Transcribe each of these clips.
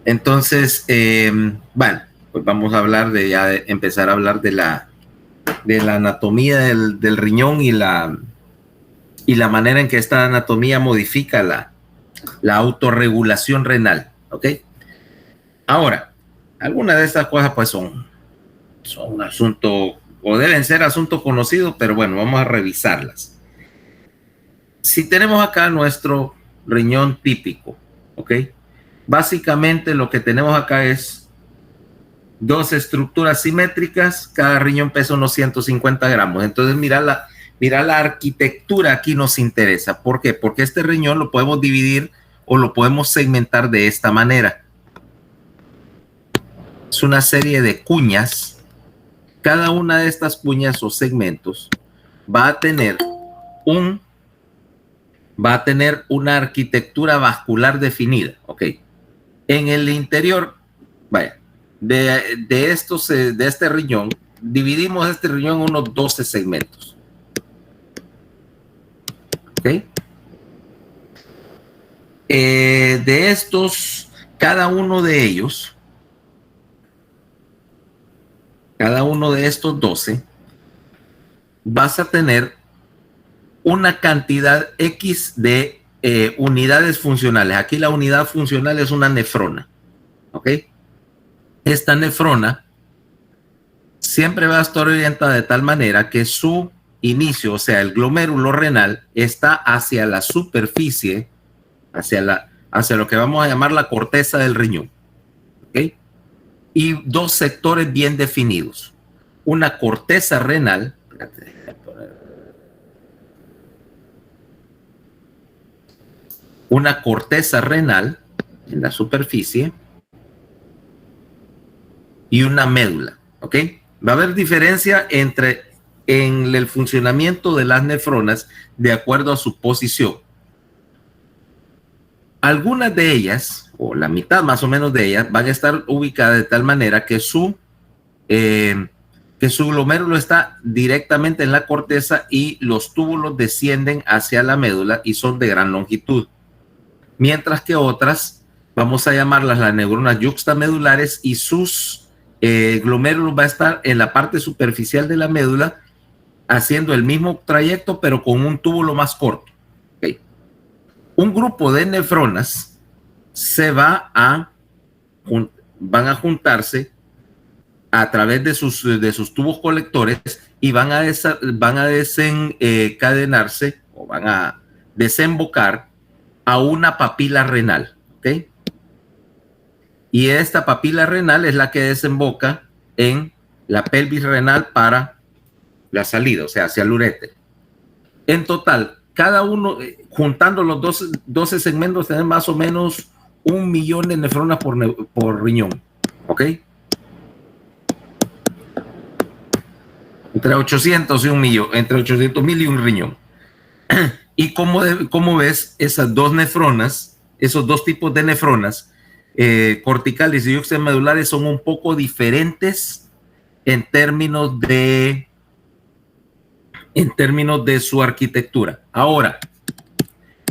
Entonces, bueno, pues vamos a hablar empezar a hablar de la anatomía del riñón y la manera en que esta anatomía modifica la autorregulación renal, ¿ok? Ahora, algunas de estas cosas pues son un asunto, o deben ser asuntos conocidos, pero bueno, vamos a revisarlas. Si tenemos acá nuestro riñón típico, ¿ok? Básicamente lo que tenemos acá es dos estructuras simétricas, cada riñón pesa unos 150 gramos. Entonces mira la arquitectura aquí nos interesa. ¿Por qué? Porque este riñón lo podemos dividir o lo podemos segmentar de esta manera. Es una serie de cuñas. Cada una de estas cuñas o segmentos va a tener una arquitectura vascular definida. Ok. En el interior, vaya, de este riñón, dividimos este riñón en unos 12 segmentos. ¿Ok? De estos, cada uno de estos 12, vas a tener una cantidad X de unidades funcionales. Aquí la unidad funcional es una nefrona. ¿Ok? Esta nefrona siempre va a estar orientada de tal manera que su inicio, o sea, el glomérulo renal, está hacia la superficie, hacia lo que vamos a llamar la corteza del riñón. ¿Ok? Y dos sectores bien definidos. Una corteza renal, en la superficie y una médula. ¿Ok? Va a haber diferencia en el funcionamiento de las nefronas de acuerdo a su posición. Algunas de ellas, o la mitad más o menos de ellas, van a estar ubicadas de tal manera que su glomérulo está directamente en la corteza y los túbulos descienden hacia la médula y son de gran longitud. Mientras que otras, vamos a llamarlas las neuronas yuxtamedulares, y sus glomérulos va a estar en la parte superficial de la médula haciendo el mismo trayecto pero con un túbulo más corto. Okay. Un grupo de nefronas van a juntarse a través de sus tubos colectores y van a desencadenarse o van a desembocar a una papila renal. ¿Okay? Y esta papila renal es la que desemboca en la pelvis renal para la salida, o sea, hacia el uréter. En total, cada uno, juntando los 12 segmentos, tienen más o menos 1 millón de nefronas por riñón. ¿Ok? Entre 800 y 1 millón, entre 800,000 y un riñón. Y como ves, esas dos nefronas, esos dos tipos de nefronas, corticales y yuxtamedulares, son un poco diferentes en términos de su arquitectura. Ahora,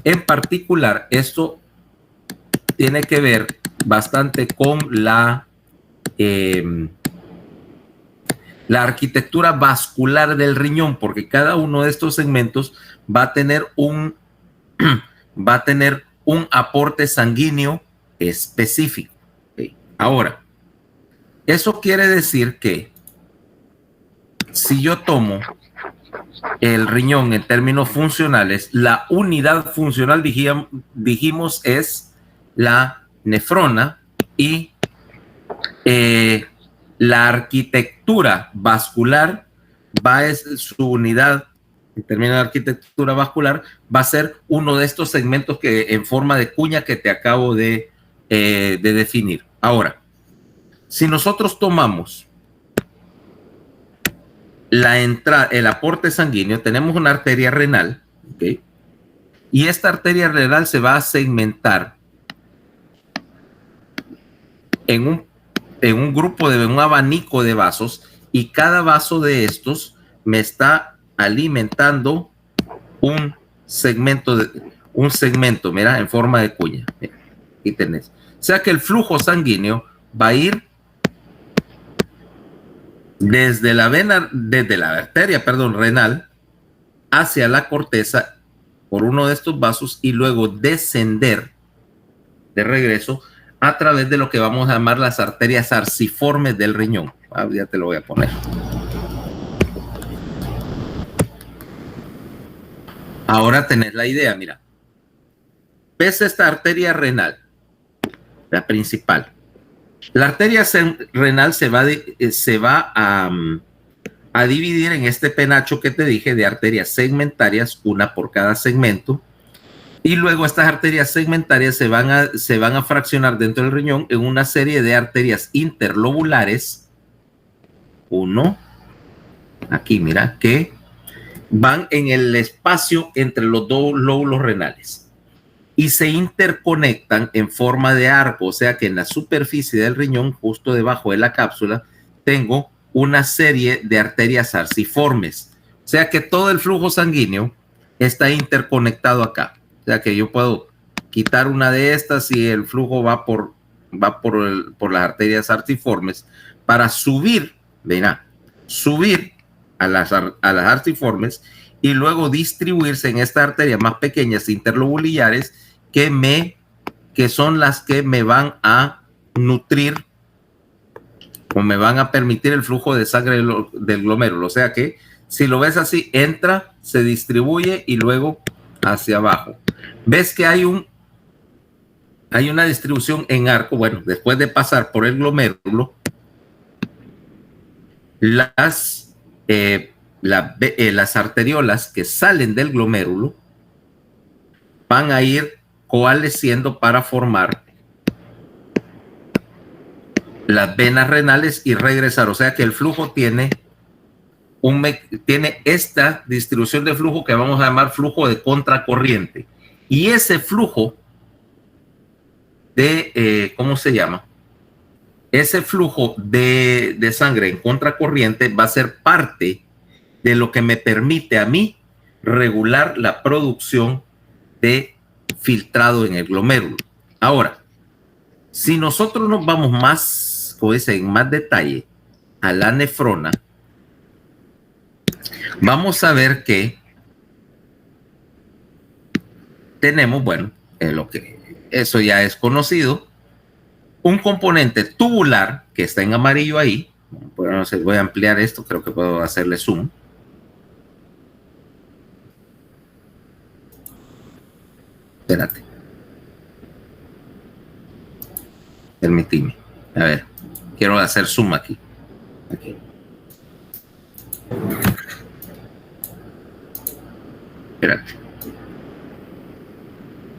en particular, esto tiene que ver bastante con la arquitectura vascular del riñón, porque cada uno de estos segmentos va a tener un aporte sanguíneo específico. ¿Okay? Ahora, eso quiere decir que si yo tomo el riñón en términos funcionales, la unidad funcional, dijimos, es la nefrona, y la arquitectura vascular su unidad en términos de arquitectura vascular va a ser uno de estos segmentos en forma de cuña que te acabo de definir. Ahora, si nosotros tomamos el aporte sanguíneo, tenemos una arteria renal, ¿okay? Y esta arteria renal se va a segmentar en un abanico de vasos, y cada vaso de estos me está alimentando un segmento, mira, en forma de cuña. Mira, aquí tenés. sea que el flujo sanguíneo va a ir desde la arteria, renal hacia la corteza por uno de estos vasos y luego descender de regreso a través de lo que vamos a llamar las arterias arciformes del riñón. Ya te lo voy a poner. Ahora tenés la idea, mira. ¿Ves esta arteria renal? La principal. La arteria renal se va a dividir en este penacho que te dije de arterias segmentarias, una por cada segmento. Y luego estas arterias segmentarias se van a fraccionar dentro del riñón en una serie de arterias interlobulares. Uno, aquí mira, que van en el espacio entre los dos lóbulos renales y se interconectan en forma de arco, o sea que en la superficie del riñón, justo debajo de la cápsula, tengo una serie de arterias arciformes, o sea que todo el flujo sanguíneo está interconectado acá, o sea que yo puedo quitar una de estas y el flujo va por las arterias arciformes para subir, subir a las arciformes y luego distribuirse en estas arterias más pequeñas interlobulares que son las que me van a nutrir o me van a permitir el flujo de sangre del glomérulo. O sea que si lo ves así, entra, se distribuye y luego hacia abajo. Ves que hay una distribución en arco. Bueno, después de pasar por el glomérulo, las arteriolas que salen del glomérulo van a ir coalesciendo para formar las venas renales y regresar. O sea que el flujo tiene esta distribución de flujo que vamos a llamar flujo de contracorriente. Y ese flujo ¿cómo se llama? Ese flujo de sangre en contracorriente va a ser parte de lo que me permite a mí regular la producción de filtrado en el glomérulo. Ahora, si nosotros nos vamos más, en más detalle a la nefrona, vamos a ver que tenemos, eso ya es conocido, un componente tubular que está en amarillo ahí. Bueno, no sé, voy a ampliar esto, creo que puedo hacerle zoom. Espérate. Permitime. A ver, quiero hacer zoom aquí. Espérate.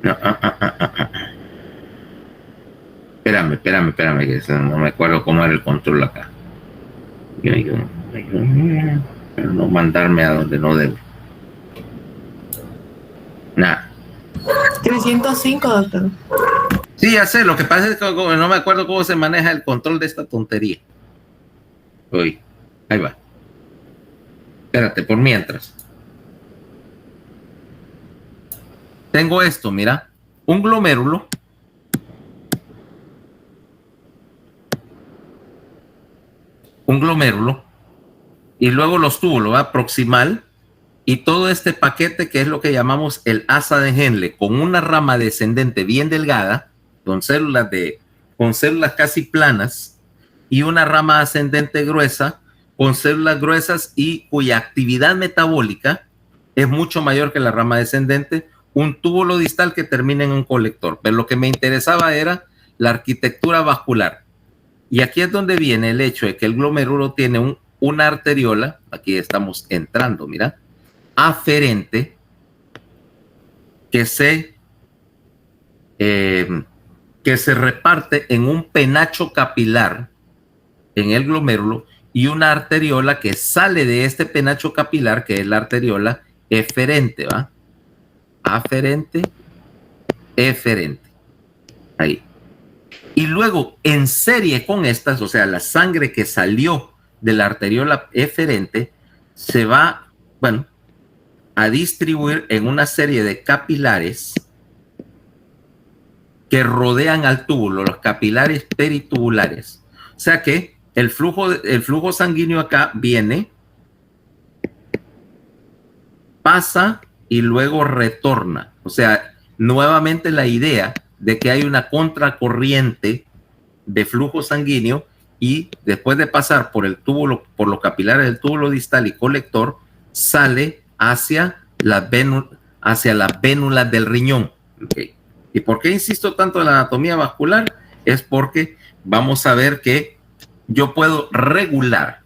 No, Espérame, que no me acuerdo cómo era el control acá. Pero no mandarme a donde no debo. Nada. 305, doctor. Sí, ya sé, lo que pasa es que no me acuerdo cómo se maneja el control de esta tontería. Uy, ahí va. Espérate, por mientras. Tengo esto, mira, un glomérulo. Y luego los túbulos, ¿va? Proximal, y todo este paquete que es lo que llamamos el asa de Henle, con una rama descendente bien delgada, con células casi planas, y una rama ascendente gruesa, con células gruesas y cuya actividad metabólica es mucho mayor que la rama descendente, un túbulo distal que termina en un colector. Pero lo que me interesaba era la arquitectura vascular. Y aquí es donde viene el hecho de que el glomérulo tiene una arteriola, aquí estamos entrando, mira, aferente, que se reparte en un penacho capilar en el glomérulo y una arteriola que sale de este penacho capilar, que es la arteriola eferente, ¿va? Aferente, eferente. Ahí. Y luego, en serie con estas, o sea, la sangre que salió de la arteriola eferente se va, a distribuir en una serie de capilares que rodean al túbulo, los capilares peritubulares. O sea que el flujo sanguíneo acá viene, pasa y luego retorna. O sea, nuevamente la idea de que hay una contracorriente de flujo sanguíneo y después de pasar por el túbulo, por los capilares del túbulo distal y colector, sale hacia las vénulas del riñón. Okay. ¿Y por qué insisto tanto en la anatomía vascular? Es porque vamos a ver que yo puedo regular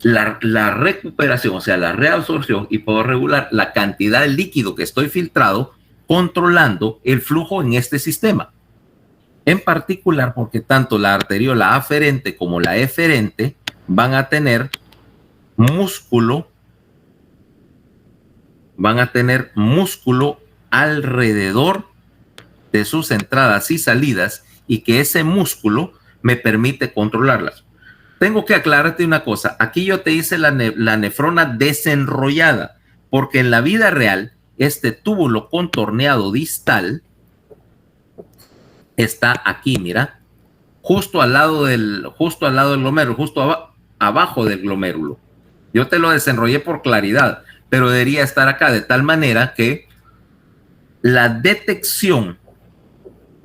la recuperación, o sea, la reabsorción, y puedo regular la cantidad de líquido que estoy filtrado controlando el flujo en este sistema. En particular porque tanto la arteriola aferente como la eferente van a tener músculo alrededor de sus entradas y salidas, y que ese músculo me permite controlarlas. Tengo que aclararte una cosa. Aquí yo te hice la nefrona desenrollada, porque en la vida real este túbulo contorneado distal está aquí, mira, justo al lado del glomérulo, justo abajo del glomérulo. Yo te lo desenrollé por claridad, pero debería estar acá, de tal manera que la detección,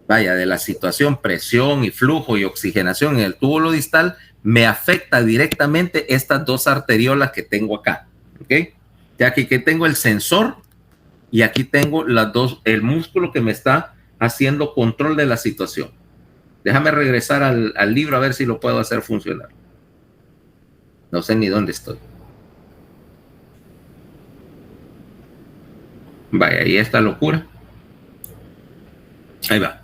vaya, de la situación, presión y flujo y oxigenación en el túbulo distal me afecta directamente estas dos arteriolas que tengo acá, ¿ok? Ya que aquí tengo el sensor y aquí tengo las dos, el músculo que me está haciendo control de la situación. Déjame regresar al libro a ver si lo puedo hacer funcionar. No sé ni dónde estoy. Vaya, ahí está locura. Ahí va.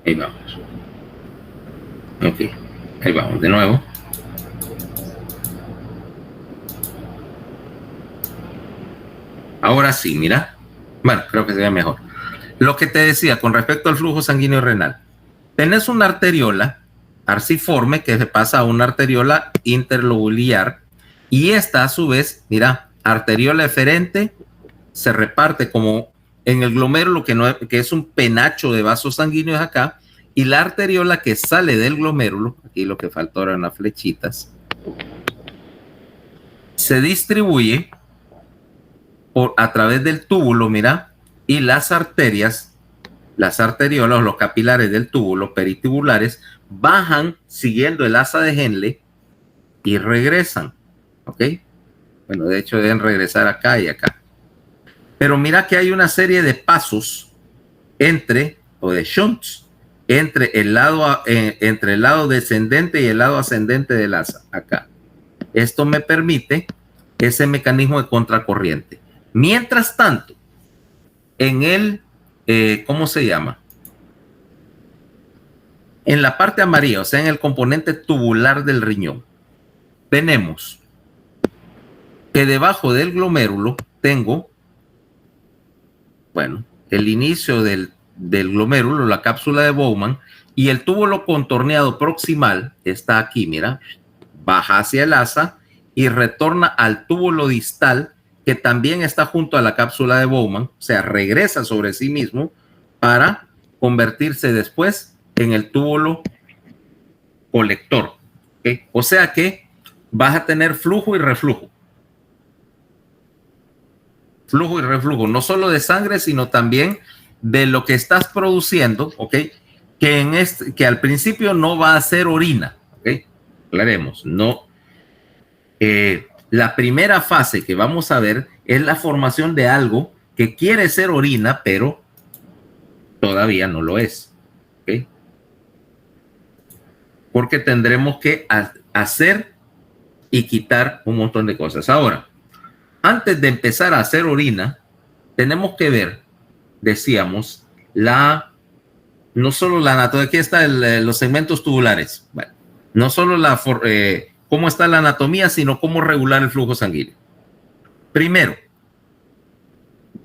Ahí vamos. Ok, ahí vamos de nuevo. Ahora sí, mira. Bueno, creo que se ve mejor. Lo que te decía con respecto al flujo sanguíneo renal. Tenés una arteriola arciforme que se pasa a una arteriola interlobular, y esta a su vez, mira, arteriola eferente se reparte como en el glomérulo, que es un penacho de vasos sanguíneos acá, y la arteriola que sale del glomérulo, aquí lo que faltó eran las flechitas, se distribuye a través del túbulo, mira, y las arteriolas, los capilares del túbulo peritubulares, bajan siguiendo el asa de Henle y regresan, ¿ok? Bueno, de hecho deben regresar acá y acá. Pero mira que hay una serie de pasos de shunts, entre el lado descendente y el lado ascendente del asa, acá. Esto me permite ese mecanismo de contracorriente. Mientras tanto, en el, ¿cómo se llama? En la parte amarilla, o sea, en el componente tubular del riñón, tenemos que debajo del glomérulo tengo, bueno, el inicio del glomérulo, la cápsula de Bowman, y el túbulo contorneado proximal está aquí, mira, baja hacia el asa y retorna al túbulo distal, que también está junto a la cápsula de Bowman, o sea, regresa sobre sí mismo para convertirse después en el túbulo colector. ¿Okay? O sea que vas a tener flujo y reflujo. Flujo y reflujo, no solo de sangre, sino también de lo que estás produciendo, ¿ok? Que al principio no va a ser orina, ¿ok? Aclaremos, no. La primera fase que vamos a ver es la formación de algo que quiere ser orina, pero todavía no lo es, ¿ok? Porque tendremos que hacer y quitar un montón de cosas. Ahora, antes de empezar a hacer orina, tenemos que ver, decíamos, no solo la anatomía, aquí están los segmentos tubulares. Bueno, no solo cómo está la anatomía, sino cómo regular el flujo sanguíneo. Primero,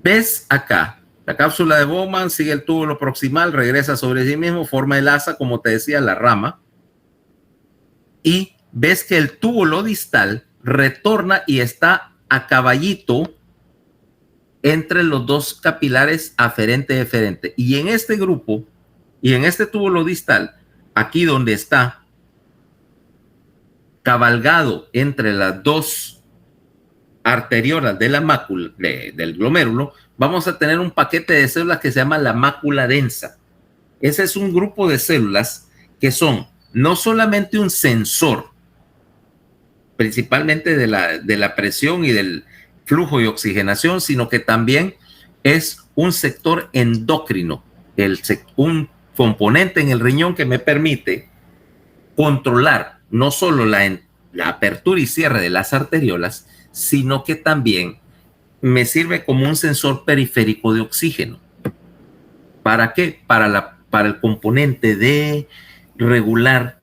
ves acá, la cápsula de Bowman sigue el túbulo proximal, regresa sobre sí mismo, forma el asa, como te decía, la rama. y ves que el túbulo distal retorna y está a caballito entre los dos capilares aferente-eferente. Y en este grupo, y en este túbulo distal, aquí donde está cabalgado entre las dos arteriolas de la mácula, del glomérulo, vamos a tener un paquete de células que se llama la mácula densa. Ese es un grupo de células que son no solamente un sensor, principalmente de la presión y del flujo y oxigenación, sino que también es un sector endocrino, un componente en el riñón que me permite controlar no solo la apertura y cierre de las arteriolas, sino que también me sirve como un sensor periférico de oxígeno. ¿Para qué? Para el componente de regular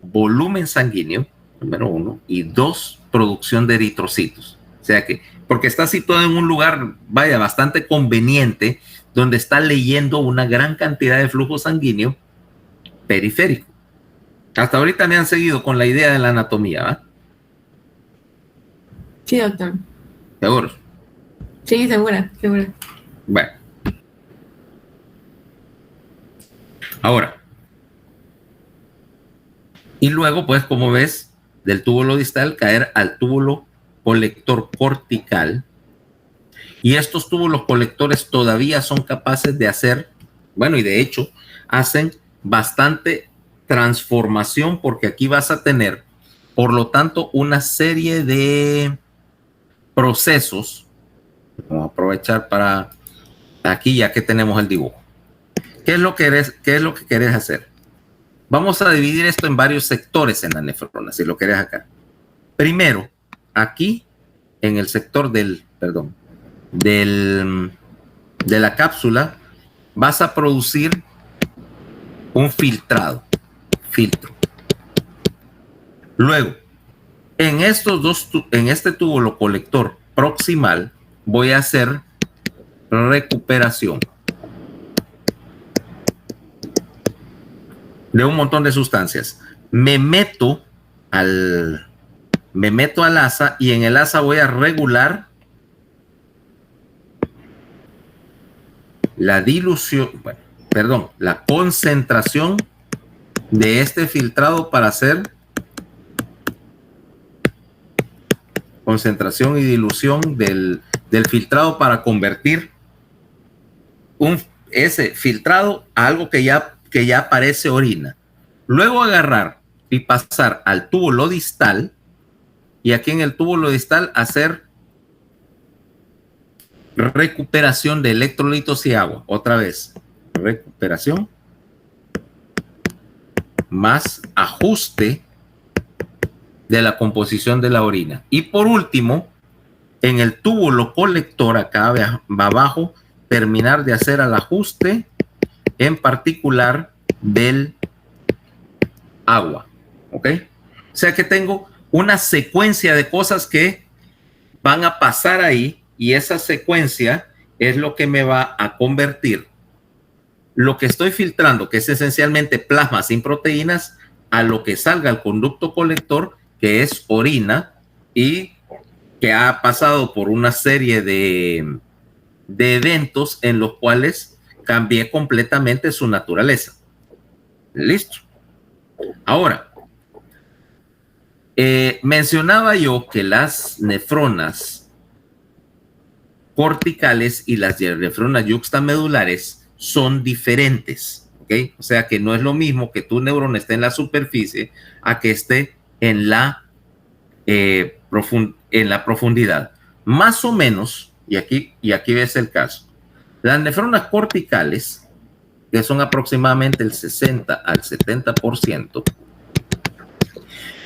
volumen sanguíneo, número 1, y 2, producción de eritrocitos. O sea que, porque está situado en un lugar, vaya, bastante conveniente, donde está leyendo una gran cantidad de flujo sanguíneo periférico. Hasta ahorita me han seguido con la idea de la anatomía, ¿va? Sí, doctor. ¿Seguro? Sí, segura. Bueno. Ahora. Y luego, pues, como ves, del túbulo distal caer al túbulo colector cortical. Y estos túbulos colectores todavía son capaces de hacer, bueno, y de hecho, hacen bastante transformación, porque aquí vas a tener, por lo tanto, una serie de procesos. Vamos a aprovechar para aquí, ya que tenemos el dibujo. ¿Qué es lo que querés hacer? Vamos a dividir esto en varios sectores en la nefrona, si lo querés acá. Primero, aquí, en el sector de la cápsula, vas a producir un filtro. Luego, en este túbulo colector proximal, voy a hacer recuperación de un montón de sustancias. Me meto al asa, y en el asa voy a regular la la concentración de este filtrado para hacer concentración y dilución del filtrado, para convertir ese filtrado a algo que ya parece orina. Luego agarrar y pasar al túbulo distal, y aquí en el túbulo distal hacer recuperación de electrolitos y agua. Otra vez, recuperación más ajuste de la composición de la orina. Y por último, en el túbulo colector, acá abajo, terminar de hacer el ajuste, en particular del agua. ¿Ok? O sea que tengo una secuencia de cosas que van a pasar ahí, y esa secuencia es lo que me va a convertir lo que estoy filtrando, que es esencialmente plasma sin proteínas, a lo que salga al conducto colector, que es orina, y que ha pasado por una serie de eventos en los cuales cambié completamente su naturaleza. Listo. Ahora, mencionaba yo que las nefronas corticales y las nefronas yuxtamedulares son diferentes, ¿ok? O sea que no es lo mismo que tu neurona esté en la superficie a que esté en la profundidad. Más o menos, y aquí ves el caso, las nefronas corticales, que son aproximadamente el 60 al 70%,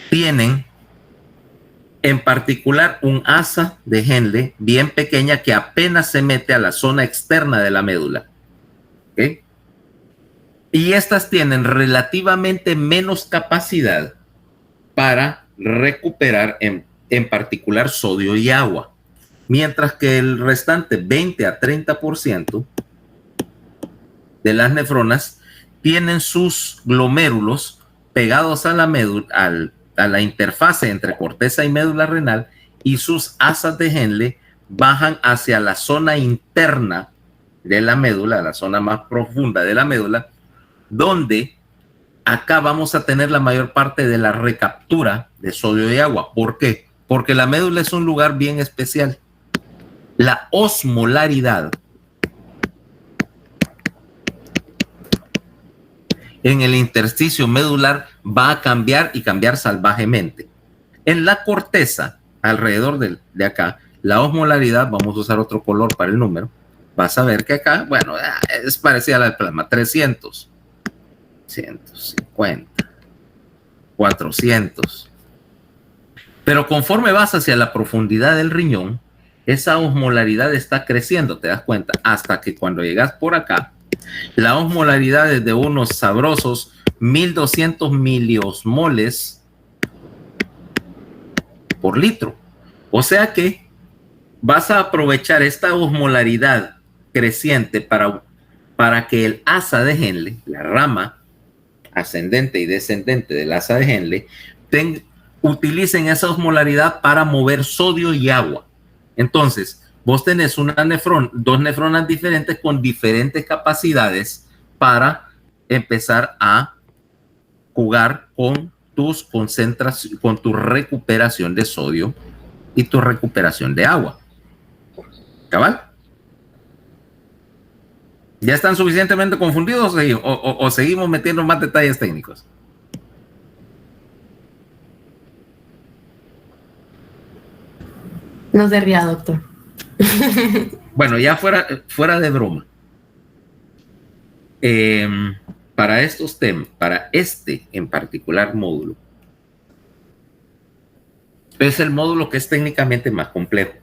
tienen en particular un asa de Henle bien pequeña que apenas se mete a la zona externa de la médula. ¿Okay? Y estas tienen relativamente menos capacidad para recuperar en particular sodio y agua, mientras que el restante 20 a 30% de las nefronas tienen sus glomérulos pegados a la médula, a la interfase entre corteza y médula renal, y sus asas de Henle bajan hacia la zona interna de la médula, la zona más profunda de la médula, donde acá vamos a tener la mayor parte de la recaptura de sodio y agua. ¿Por qué? Porque la médula es un lugar bien especial. La osmolaridad en el intersticio medular va a cambiar y cambiar salvajemente. En la corteza, alrededor de acá, la osmolaridad, vamos a usar otro color para el número, vas a ver que acá, bueno, es parecida a la del plasma, 300, 150, 400. Pero conforme vas hacia la profundidad del riñón, esa osmolaridad está creciendo, te das cuenta, hasta que cuando llegas por acá, la osmolaridad es de unos sabrosos 1200 miliosmoles por litro. O sea que vas a aprovechar esta osmolaridad creciente para que el asa de Henle, la rama ascendente y descendente del asa de Henle, utilicen esa osmolaridad para mover sodio y agua. Entonces, vos tenés dos nefronas diferentes con diferentes capacidades para empezar a jugar con tus concentraciones, con tu recuperación de sodio y tu recuperación de agua. ¿Cabal? ¿Ya están suficientemente confundidos o seguimos metiendo más detalles técnicos? No se ría, doctor. Bueno, ya fuera de broma. Para estos temas, para este en particular módulo, es el módulo que es técnicamente más complejo.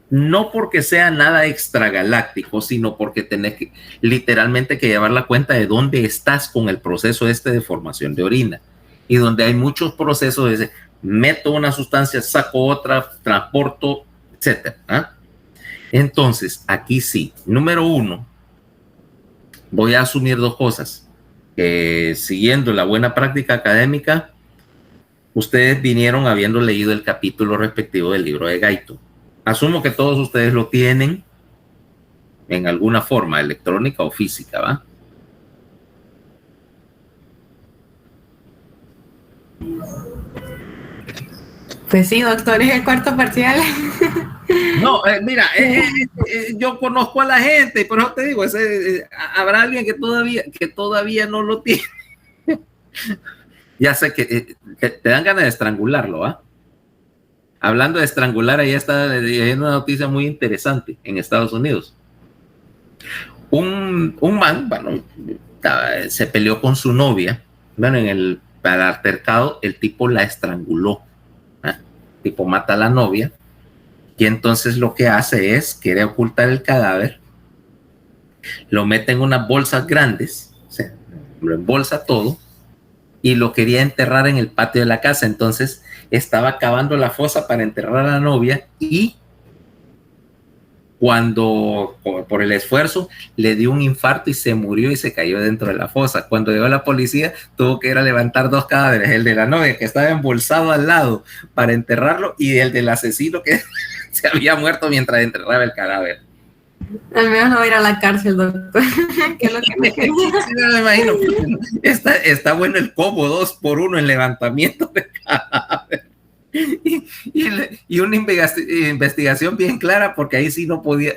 No porque sea nada extragaláctico, sino porque tenés que literalmente que llevar la cuenta de dónde estás con el proceso de formación de orina. Y donde hay muchos procesos de meto una sustancia, saco otra, transporto, etc. Entonces, aquí sí. Número uno, voy a asumir dos cosas. Siguiendo la buena práctica académica, ustedes vinieron habiendo leído el capítulo respectivo del libro de Gaito. Asumo que todos ustedes lo tienen en alguna forma, electrónica o física, ¿va? Pues sí, doctor, es el cuarto parcial. No, mira, yo conozco a la gente, pero te digo, habrá alguien que todavía no lo tiene. Ya sé que te dan ganas de estrangularlo, ¿ah? Hablando de estrangular, ahí está hay una noticia muy interesante en Estados Unidos. Un man, bueno, se peleó con su novia. Bueno, en el altercado, el tipo la estranguló. El tipo mata a la novia. Y entonces lo que hace es, quiere ocultar el cadáver, lo mete en unas bolsas grandes, o sea, lo embolsa todo, y lo quería enterrar en el patio de la casa. Entonces estaba cavando la fosa para enterrar a la novia, y cuando por el esfuerzo le dio un infarto y se murió y se cayó dentro de la fosa. Cuando llegó la policía, tuvo que ir a levantar dos cadáveres, el de la novia que estaba embolsado al lado para enterrarlo, y el del asesino que se había muerto mientras enterraba el cadáver. Al menos no va a ir a la cárcel, doctor. ¿Qué es lo que me Sí, me imagino. Está bueno el combo 2x1 en levantamiento de cadáver. Y una investigación bien clara, porque ahí sí no podía,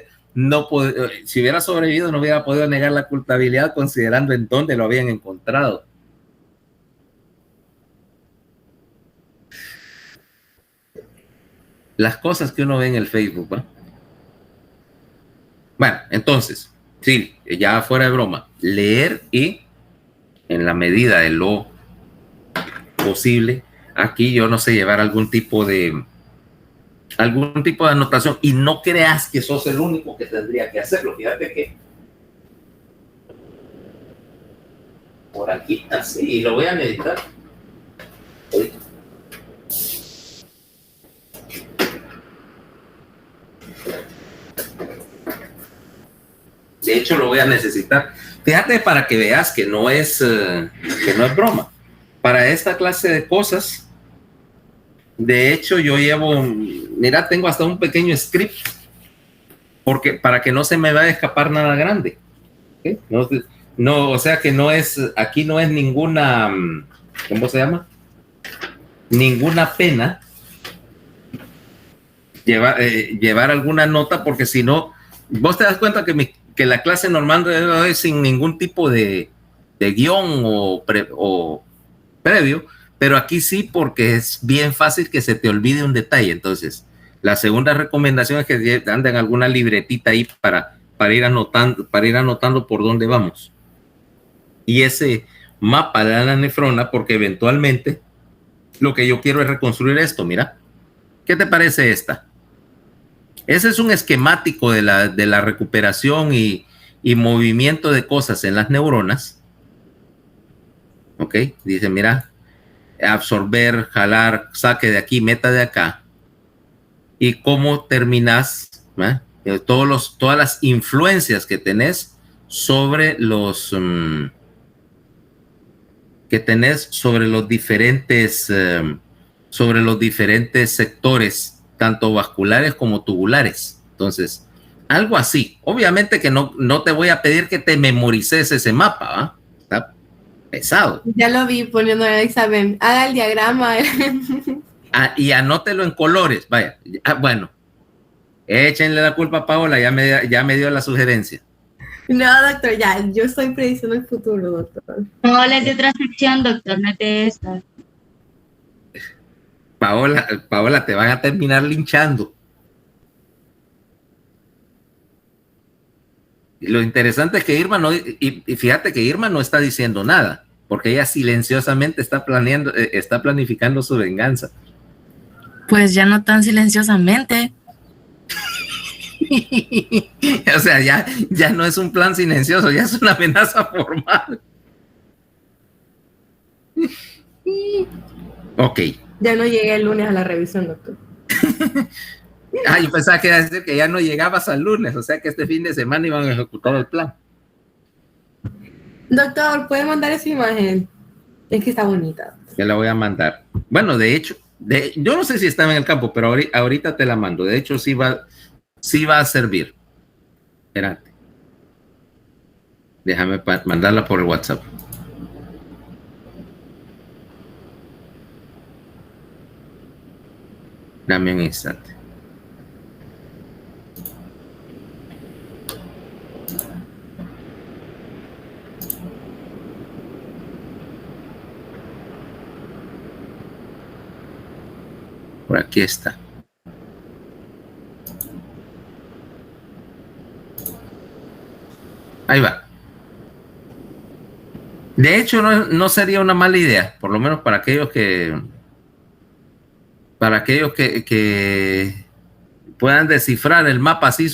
si hubiera sobrevivido no hubiera podido negar la culpabilidad, considerando en dónde lo habían encontrado. Las cosas que uno ve en el Facebook, ¿va? Bueno, entonces, sí, ya fuera de broma, leer y en la medida de lo posible, aquí yo no sé, llevar algún tipo de anotación, y no creas que sos el único que tendría que hacerlo. Fíjate que por aquí, así, y lo voy a meditar. De hecho, lo voy a necesitar. Fíjate, para que veas que no es broma. para esta clase de cosas, de hecho, yo llevo, mira, tengo hasta un pequeño script, porque para que no se me vaya a escapar nada grande. ¿Okay? No, no, o sea que no es, aquí no es ninguna, ¿cómo se llama? Ninguna pena llevar alguna nota, porque si no, vos te das cuenta que la clase normal es sin ningún tipo de guión o previo, pero aquí sí, porque es bien fácil que se te olvide un detalle. Entonces, la segunda recomendación es que anden alguna libretita ahí para ir anotando por dónde vamos. Y ese mapa de la nefrona, porque eventualmente lo que yo quiero es reconstruir esto. Mira, ¿qué te parece esta? Ese es un esquemático de la recuperación y movimiento de cosas en las neuronas. Ok, dice, mira, absorber, jalar, saque de aquí, meta de acá. Y cómo terminas, todas las influencias que tenés sobre los diferentes sectores, tanto vasculares como tubulares. Entonces, algo así. Obviamente que no te voy a pedir que te memorices ese mapa, ¿eh? Está pesado. Ya lo vi poniendo en el examen. Haga el diagrama. Y anótelo en colores. Vaya. Bueno, échenle la culpa a Paola, ya me dio la sugerencia. No, doctor, ya, yo estoy prediciendo el futuro, doctor. Paola es de otra sección, doctor, no es de esta. Paola, te van a terminar linchando. Y lo interesante es que Irma y fíjate que Irma no está diciendo nada, porque ella silenciosamente está planificando su venganza. Pues ya no tan silenciosamente. O sea, ya no es un plan silencioso, ya es una amenaza formal. Ok. Ya no llegué el lunes a la revisión, doctor. Yo pensaba que iba a decir que ya no llegabas al lunes, o sea que este fin de semana iban a ejecutar el plan. Doctor, ¿puede mandar esa imagen? Es que está bonita. Ya la voy a mandar. Bueno, de hecho, yo no sé si estaba en el campo, pero ahorita te la mando. De hecho, sí va a servir. Espérate. Déjame mandarla por el WhatsApp. Dame un instante. Por aquí está. Ahí va. De hecho, no sería una mala idea, por lo menos para aquellos que puedan descifrar el mapa así,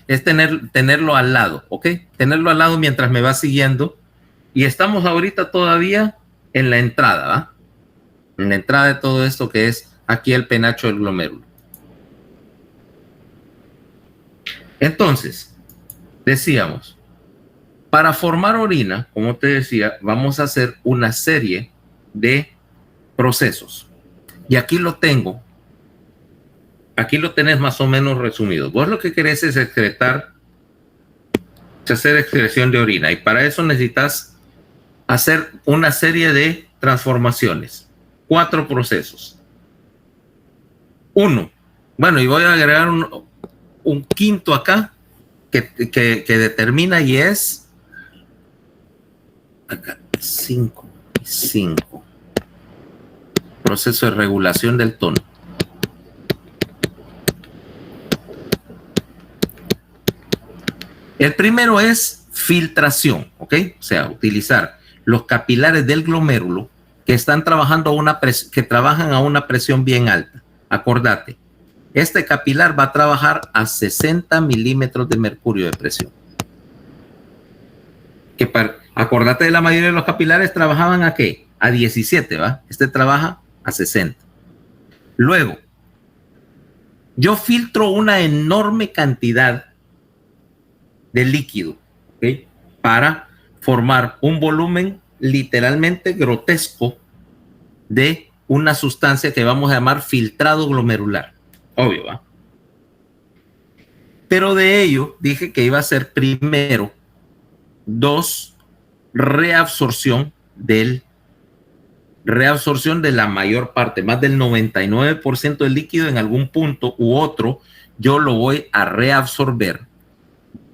es tenerlo al lado, ¿ok? Tenerlo al lado mientras me va siguiendo. Y estamos ahorita todavía en la entrada, ¿va? En la entrada de todo esto que es aquí el penacho del glomérulo. Entonces, decíamos, para formar orina, como te decía, vamos a hacer una serie de procesos. Y aquí lo tengo. Aquí lo tenés más o menos resumido. Vos lo que querés es hacer excreción de orina. Y para eso necesitas hacer una serie de transformaciones. 4 procesos. 1. Bueno, y voy a agregar un quinto acá que determina y es acá 5. Proceso de regulación del tono. El primero es filtración, ¿ok? O sea, utilizar los capilares del glomérulo que trabajan a una presión bien alta. Acordate, este capilar va a trabajar a 60 milímetros de mercurio de presión. Acordate de la mayoría de los capilares trabajaban a ¿qué? A 17, ¿va? Este trabaja a 60. Luego, yo filtro una enorme cantidad de líquido, ¿okay? Para formar un volumen literalmente grotesco de una sustancia que vamos a llamar filtrado glomerular. Obvio, ¿va? Pero de ello dije que iba a ser primero 2, reabsorción de la mayor parte, más del 99% del líquido en algún punto u otro, yo lo voy a reabsorber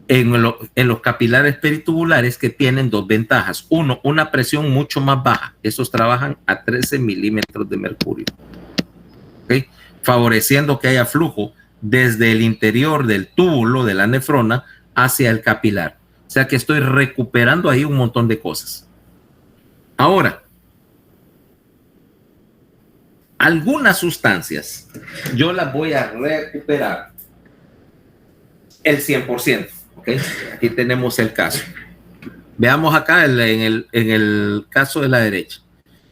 en los capilares peritubulares, que tienen 2 ventajas. Uno, una presión mucho más baja. Esos trabajan a 13 milímetros de mercurio, ¿okay? Favoreciendo que haya flujo desde el interior del túbulo de la nefrona hacia el capilar. O sea que estoy recuperando ahí un montón de cosas. Ahora, algunas sustancias yo las voy a recuperar el 100%. ¿Okay? Aquí tenemos el caso. Veamos acá en el caso de la derecha.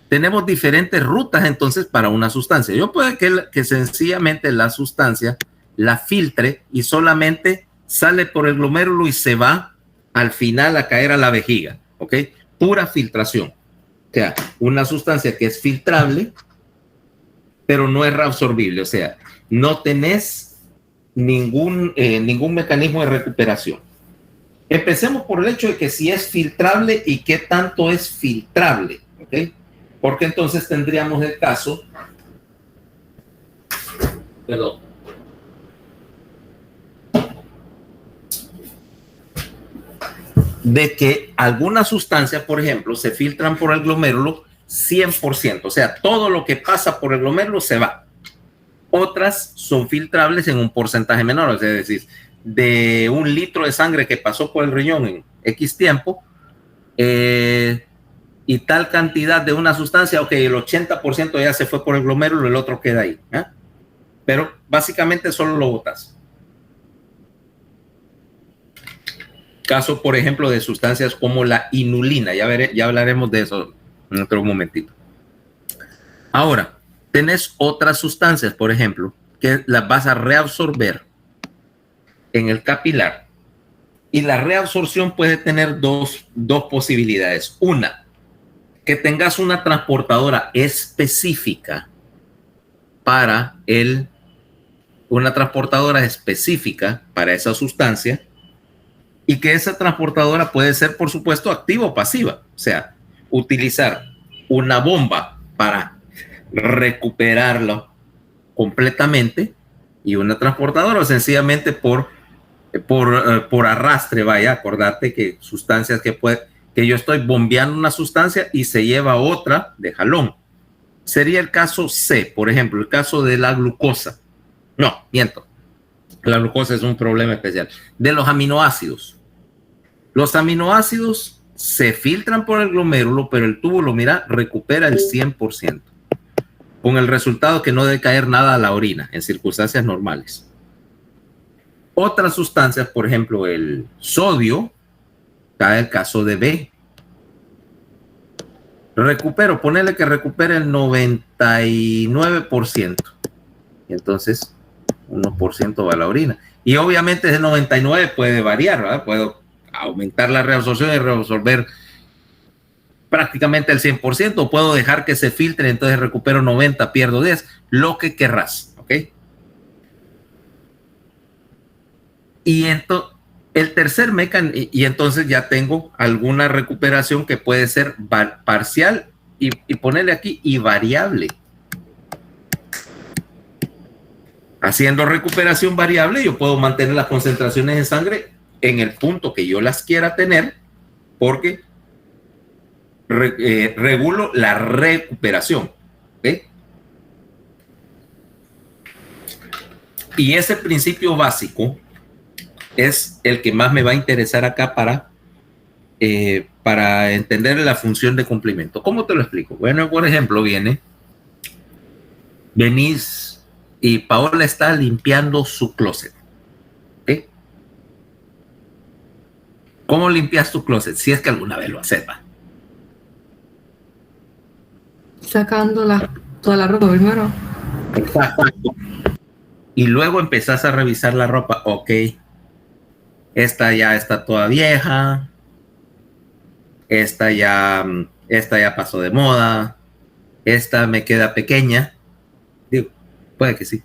Tenemos diferentes rutas entonces para una sustancia. Yo puedo que sencillamente la sustancia la filtre y solamente sale por el glomérulo y se va al final a caer a la vejiga. ¿Ok? Pura filtración. O sea, una sustancia que es filtrable, pero no es reabsorbible. O sea, no tenés ningún mecanismo de recuperación. Empecemos por el hecho de que si es filtrable y qué tanto es filtrable, ¿ok? Porque entonces tendríamos el caso, de que algunas sustancias, por ejemplo, se filtran por el glomérulo 100%, o sea, todo lo que pasa por el glomérulo se va. Otras son filtrables en un porcentaje menor, es decir, de 1 litro de sangre que pasó por el riñón en X tiempo, y tal cantidad de una sustancia, ok, el 80% ya se fue por el glomérulo, el otro queda ahí, ¿eh? Pero básicamente solo lo botas. Caso, por ejemplo, de sustancias como la inulina, ya hablaremos de eso en otro momentito. Ahora, tenés otras sustancias, por ejemplo, que las vas a reabsorber en el capilar, y la reabsorción puede tener dos posibilidades. Una, que tengas una transportadora específica para esa sustancia, y que esa transportadora puede ser, por supuesto, activa o pasiva. O sea, utilizar una bomba para recuperarlo completamente y una transportadora sencillamente por arrastre. Vaya, acordate que sustancias que yo estoy bombeando una sustancia y se lleva otra de jalón. Sería el caso C, por ejemplo, el caso de la glucosa. No, miento. La glucosa es un problema especial. De los aminoácidos. Los aminoácidos se filtran por el glomérulo, pero el túbulo, mira, recupera el 100%. Con el resultado que no debe caer nada a la orina en circunstancias normales. Otras sustancias, por ejemplo, el sodio, cae el caso de B. Ponele que recupere el 99%. Y entonces, 1% va a la orina. Y obviamente ese 99 puede variar, ¿verdad? Puedo aumentar la reabsorción y reabsorber prácticamente el 100%, o puedo dejar que se filtre, entonces recupero 90, pierdo 10, lo que querrás, ¿ok? Y el tercer mecanismo, y entonces ya tengo alguna recuperación que puede ser parcial y ponerle aquí y variable. Haciendo recuperación variable, yo puedo mantener las concentraciones en sangre en el punto que yo las quiera tener, porque regulo la recuperación. ¿Okay? Y ese principio básico es el que más me va a interesar acá para entender la función de complemento. ¿Cómo te lo explico? Bueno, por ejemplo, venís y Paola está limpiando su closet. ¿Okay? ¿Cómo limpias tu closet? Si es que alguna vez lo haces, ¿va? Sacando toda la ropa primero. Exacto. Y luego empezás a revisar la ropa. Ok, esta ya está toda vieja, esta ya pasó de moda, esta me queda pequeña. Digo, puede que sí.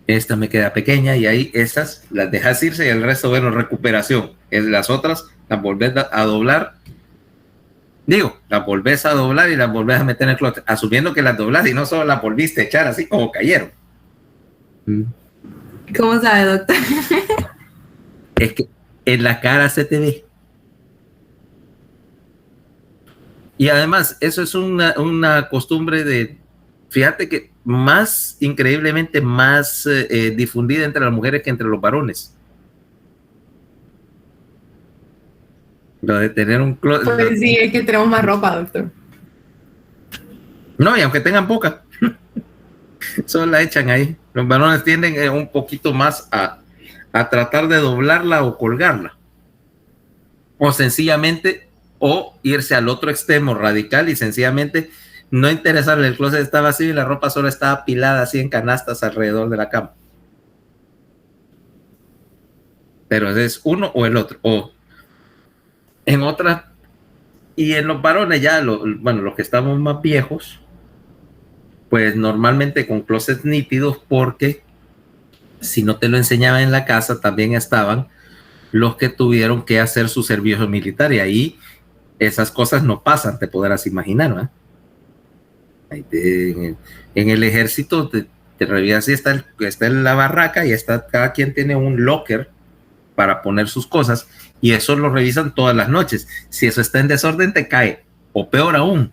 Esta me queda pequeña y ahí estas las dejas irse y el resto, bueno, recuperación. Las otras las volvés a doblar. Digo, las volvés a doblar y las volvés a meter en el closet, asumiendo que las doblas y no solo las volviste a echar así como cayeron. ¿Cómo sabe, doctor? Es que en la cara se te ve. Y además, eso es una costumbre de, fíjate que más, increíblemente más difundida entre las mujeres que entre los varones. Lo de tener un closet. Pues sí, es que tenemos más ropa, doctor. No, y aunque tengan poca, solo la echan ahí. Los varones tienden un poquito más a tratar de doblarla o colgarla. O sencillamente, o irse al otro extremo radical y sencillamente no interesarle. El closet está vacío y la ropa solo está apilada así en canastas alrededor de la cama. Pero es uno o el otro. O en otra, y en los varones ya, bueno, los que estamos más viejos, pues normalmente con closets nítidos, porque si no te lo enseñaban en la casa, también estaban los que tuvieron que hacer su servicio militar, y ahí esas cosas no pasan, te podrás imaginar, ¿no? Ahí en el ejército te revisas si está en la barraca y cada quien tiene un locker para poner sus cosas, y eso lo revisan todas las noches. Si eso está en desorden, te cae, o peor aún,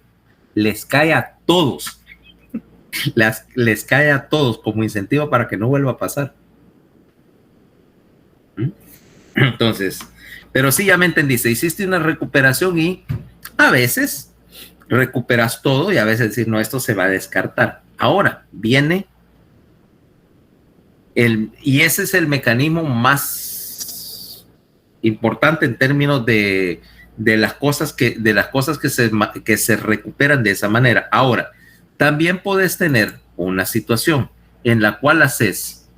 les cae a todos. Les cae a todos como incentivo para que no vuelva a pasar. Entonces, pero sí, ya me entendiste, hiciste una recuperación y a veces recuperas todo y a veces decir, no, esto se va a descartar. Ahora viene y ese es el mecanismo más importante en términos de las cosas que se recuperan de esa manera. Ahora, también puedes tener una situación en la cual haces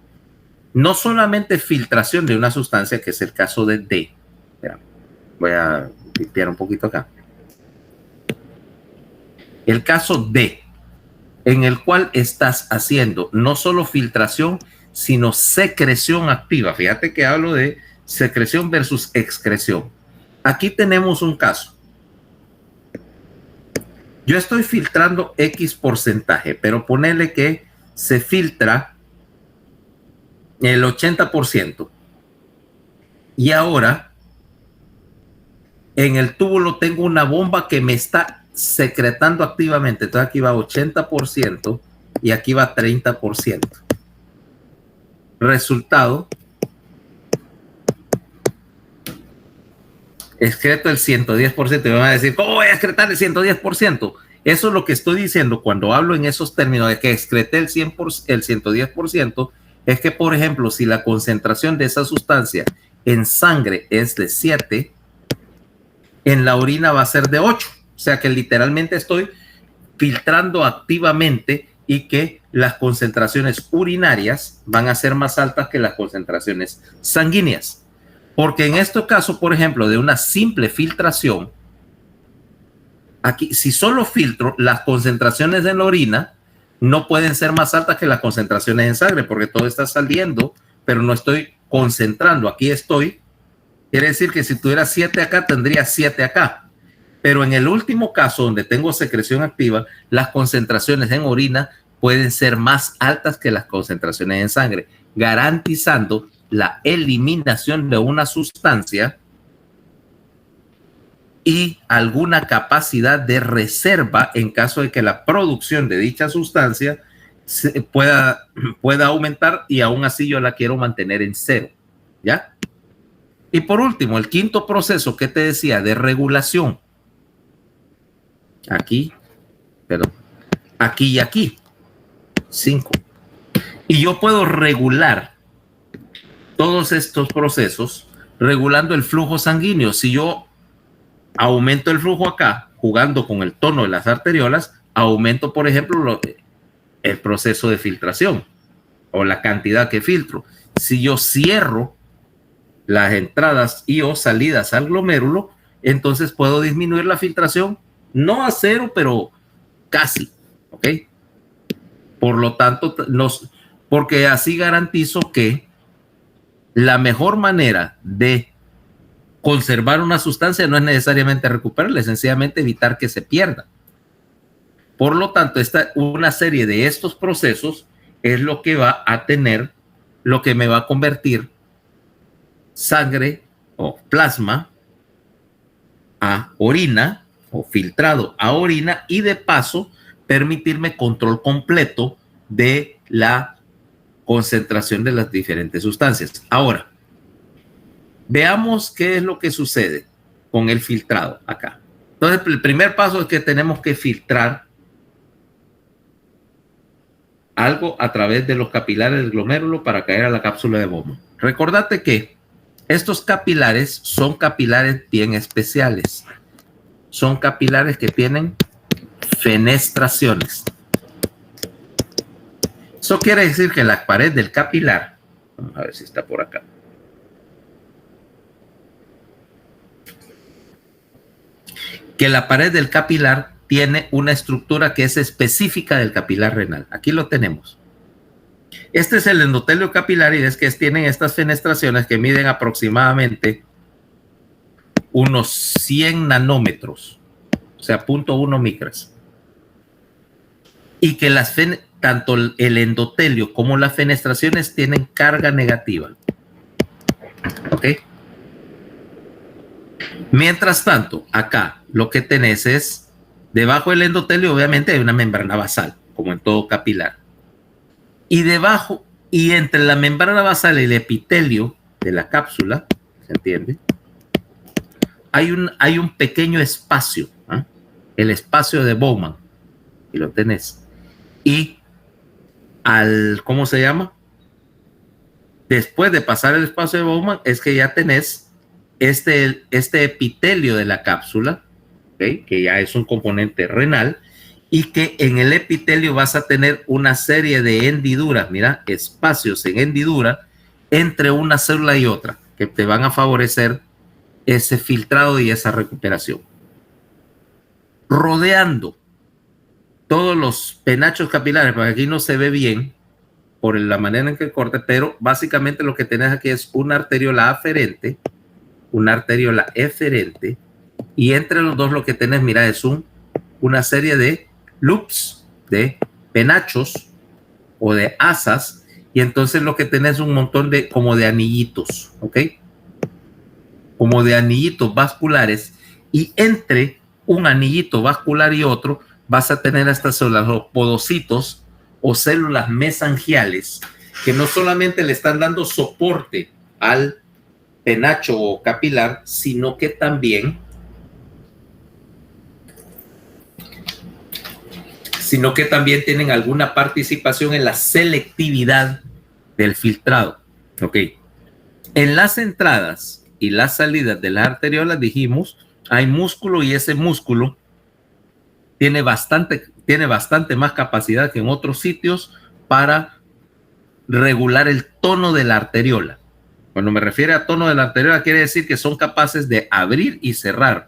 no solamente filtración de una sustancia, que es el caso de D. Espera, voy a limpiar un poquito acá. El caso D, en el cual estás haciendo no solo filtración, sino secreción activa. Fíjate que hablo de secreción versus excreción. Aquí tenemos un caso. Yo estoy filtrando X porcentaje, pero ponele que se filtra el 80%. Y ahora en el túbulo tengo una bomba que me está secretando activamente. Entonces aquí va 80% y aquí va 30%. Resultado, excreto el 110%. Y me van a decir, ¿cómo voy a excretar el 110%? Eso es lo que estoy diciendo cuando hablo en esos términos de que excreté el 110%, es que, por ejemplo, si la concentración de esa sustancia en sangre es de 7, en la orina va a ser de 8. O sea que literalmente estoy filtrando activamente y que las concentraciones urinarias van a ser más altas que las concentraciones sanguíneas. Porque en este caso, por ejemplo, de una simple filtración, aquí, si solo filtro, las concentraciones en la orina no pueden ser más altas que las concentraciones en sangre, porque todo está saliendo, pero no estoy concentrando. Aquí estoy, quiere decir que si tuviera 7 acá, tendría 7 acá. Pero en el último caso, donde tengo secreción activa, las concentraciones en orina pueden ser más altas que las concentraciones en sangre, garantizando la eliminación de una sustancia y alguna capacidad de reserva en caso de que la producción de dicha sustancia pueda aumentar, y aún así yo la quiero mantener en 0, ¿ya? Y por último, el quinto proceso que te decía de regulación. Aquí, perdón, aquí y aquí, 5. Y yo puedo regular todos estos procesos regulando el flujo sanguíneo. Si yo aumento el flujo acá, jugando con el tono de las arteriolas, aumento, por ejemplo, el proceso de filtración o la cantidad que filtro. Si yo cierro las entradas y o salidas al glomérulo, entonces puedo disminuir la filtración no a cero, pero casi, ¿ok? Por lo tanto, porque así garantizo que la mejor manera de conservar una sustancia no es necesariamente recuperarla, es sencillamente evitar que se pierda. Por lo tanto, una serie de estos procesos es lo que va a tener, lo que me va a convertir sangre o plasma a orina o filtrado a orina y de paso permitirme control completo de la concentración de las diferentes sustancias. Ahora, veamos qué es lo que sucede con el filtrado acá. Entonces, el primer paso es que tenemos que filtrar algo a través de los capilares del glomérulo para caer a la cápsula de Bowman. Recordate que estos capilares son capilares bien especiales. Son capilares que tienen fenestraciones. Eso quiere decir que la pared del capilar, vamos a ver si está por acá, que la pared del capilar tiene una estructura que es específica del capilar renal. Aquí lo tenemos. Este es el endotelio capilar y es que tienen estas fenestraciones que miden aproximadamente unos 100 nanómetros, o sea, 0.1 micras. Y que tanto el endotelio como las fenestraciones tienen carga negativa. ¿Ok? Mientras tanto, acá lo que tenés es, debajo del endotelio obviamente hay una membrana basal, como en todo capilar. Y debajo, y entre la membrana basal y el epitelio de la cápsula, ¿se entiende? Hay un pequeño espacio, ¿eh? El espacio de Bowman, y lo tenés. Y ¿cómo se llama? Después de pasar el espacio de Bowman, es que ya tenés este epitelio de la cápsula, ¿okay? Que ya es un componente renal, y que en el epitelio vas a tener una serie de hendiduras, mira, espacios en hendidura entre una célula y otra, que te van a favorecer ese filtrado y esa recuperación. Rodeando todos los penachos capilares, porque aquí no se ve bien por la manera en que corta, pero básicamente lo que tenés aquí es una arteriola aferente, una arteriola eferente, y entre los dos lo que tenés, mira, es una serie de loops, de penachos o de asas, y entonces lo que tenés es un montón de como de anillitos, ¿ok? Como de anillitos vasculares, y entre un anillito vascular y otro vas a tener estas células, los podocitos o células mesangiales, que no solamente le están dando soporte al penacho capilar, sino que también tienen alguna participación en la selectividad del filtrado. Ok. En las entradas y las salidas de las arteriolas, dijimos, hay músculo y ese músculo tiene bastante más capacidad que en otros sitios para regular el tono de la arteriola. Cuando me refiero a tono de la arteriola, quiere decir que son capaces de abrir y cerrar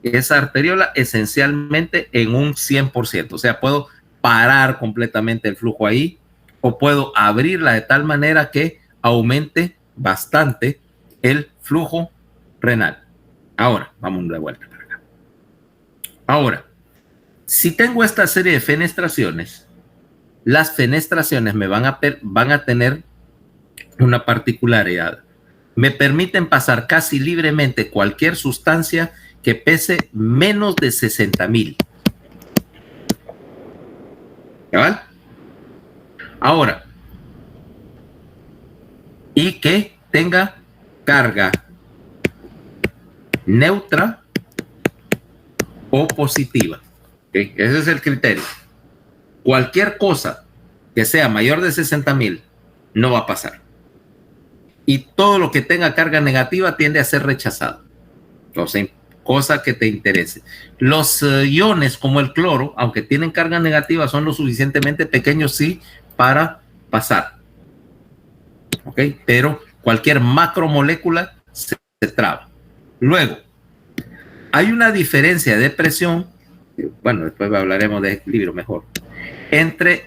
esa arteriola esencialmente en un 100%. O sea, puedo parar completamente el flujo ahí o puedo abrirla de tal manera que aumente bastante el flujo renal. Ahora, vamos de vuelta para acá. Ahora, si tengo esta serie de fenestraciones, las fenestraciones me van a tener una particularidad. Me permiten pasar casi libremente cualquier sustancia que pese menos de 60,000. ¿Cabal? Ahora, y que tenga carga neutra o positiva. ¿Okay? Ese es el criterio. Cualquier cosa que sea mayor de 60,000 no va a pasar. Y todo lo que tenga carga negativa tiende a ser rechazado. O sea, cosa que te interese. Los iones como el cloro, aunque tienen carga negativa, son lo suficientemente pequeños, sí, para pasar. ¿Ok? Pero cualquier macromolécula se traba. Luego, hay una diferencia de presión bueno, después hablaremos de equilibrio mejor, entre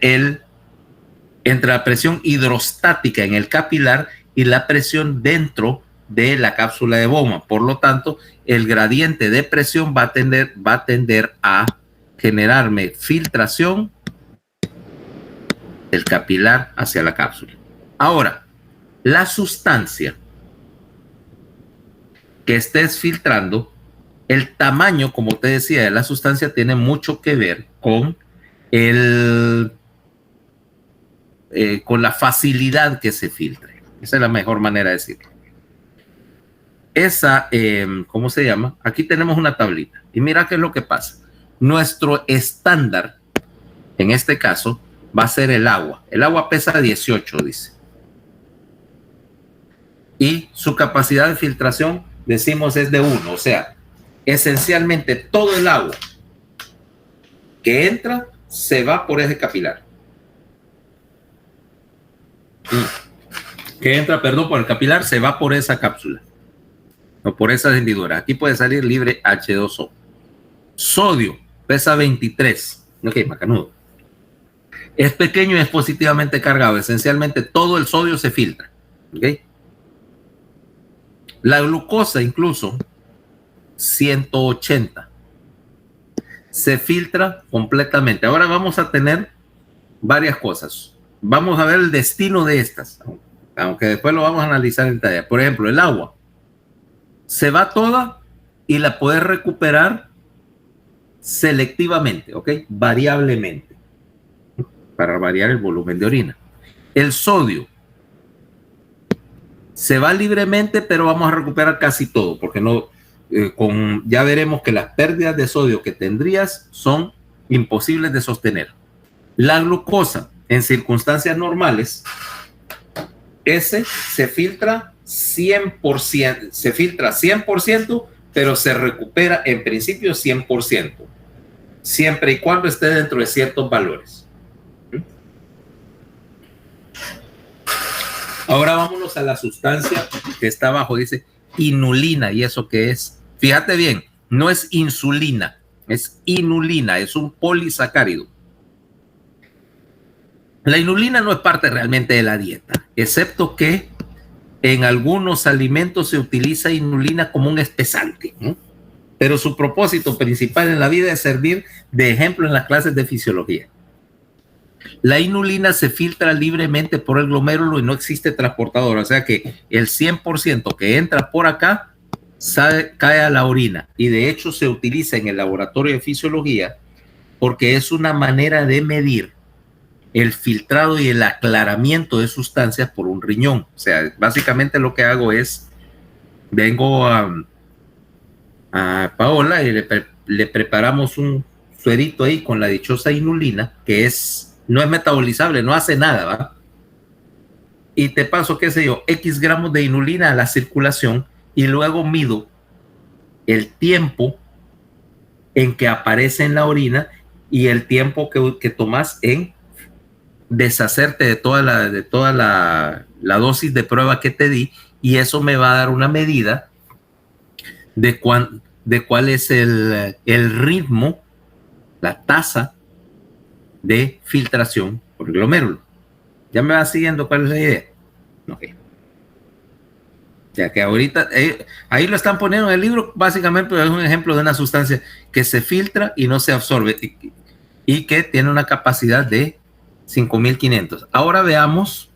la presión hidrostática en el capilar y la presión dentro de la cápsula de Bowman. Por lo tanto, el gradiente de presión va a tender a generarme filtración del capilar hacia la cápsula. Ahora, la sustancia que estés filtrando, el tamaño, como te decía, de la sustancia tiene mucho que ver con con la facilidad que se filtre. Esa es la mejor manera de decirlo. Esa, ¿cómo se llama? Aquí tenemos una tablita. Y mira qué es lo que pasa. Nuestro estándar, en este caso, va a ser el agua. El agua pesa 18, dice. Y su capacidad de filtración, decimos, es de 1. O sea, esencialmente todo el agua que entra se va por ese capilar. Que entra, perdón, por el capilar, se va por esa cápsula. O por esa hendidura. Aquí puede salir libre H2O. Sodio pesa 23. Ok, macanudo. Es pequeño y es positivamente cargado. Esencialmente todo el sodio se filtra. Ok. La glucosa incluso 180 se filtra completamente. Ahora vamos a tener varias cosas. Vamos a ver el destino de estas, aunque después lo vamos a analizar en detalle. Por ejemplo, el agua se va toda y la puedes recuperar selectivamente, ¿ok? Variablemente, para variar el volumen de orina. El sodio se va libremente, pero vamos a recuperar casi todo, porque no, ya veremos que las pérdidas de sodio que tendrías son imposibles de sostener. La glucosa, en circunstancias normales, ese se filtra 100%, se filtra 100%, pero se recupera en principio 100%, siempre y cuando esté dentro de ciertos valores. Ahora vámonos a la sustancia que está abajo, dice inulina. ¿Y eso qué es? Fíjate bien, no es insulina, es inulina, es un polisacárido. La inulina no es parte realmente de la dieta, excepto que en algunos alimentos se utiliza inulina como un espesante, ¿no? Pero su propósito principal en la vida es servir de ejemplo en las clases de fisiología. La inulina se filtra libremente por el glomérulo y no existe transportador, o sea que el 100% que entra por acá cae a la orina, y de hecho se utiliza en el laboratorio de fisiología porque es una manera de medir el filtrado y el aclaramiento de sustancias por un riñón. O sea, básicamente lo que hago es, vengo a Paola y le preparamos un suerito ahí con la dichosa inulina, que no es metabolizable, no hace nada, ¿va? Y te paso, qué sé yo, X gramos de inulina a la circulación y luego mido el tiempo en que aparece en la orina y el tiempo que tomas en deshacerte de toda la dosis de prueba que te di, y eso me va a dar una medida de cuál es el ritmo, la tasa de filtración por el glomérulo. ¿Ya me va siguiendo cuál es la idea? Ok. Ya que ahorita, ahí lo están poniendo en el libro, básicamente es un ejemplo de una sustancia que se filtra y no se absorbe y que tiene una capacidad de 5.500. Ahora veamos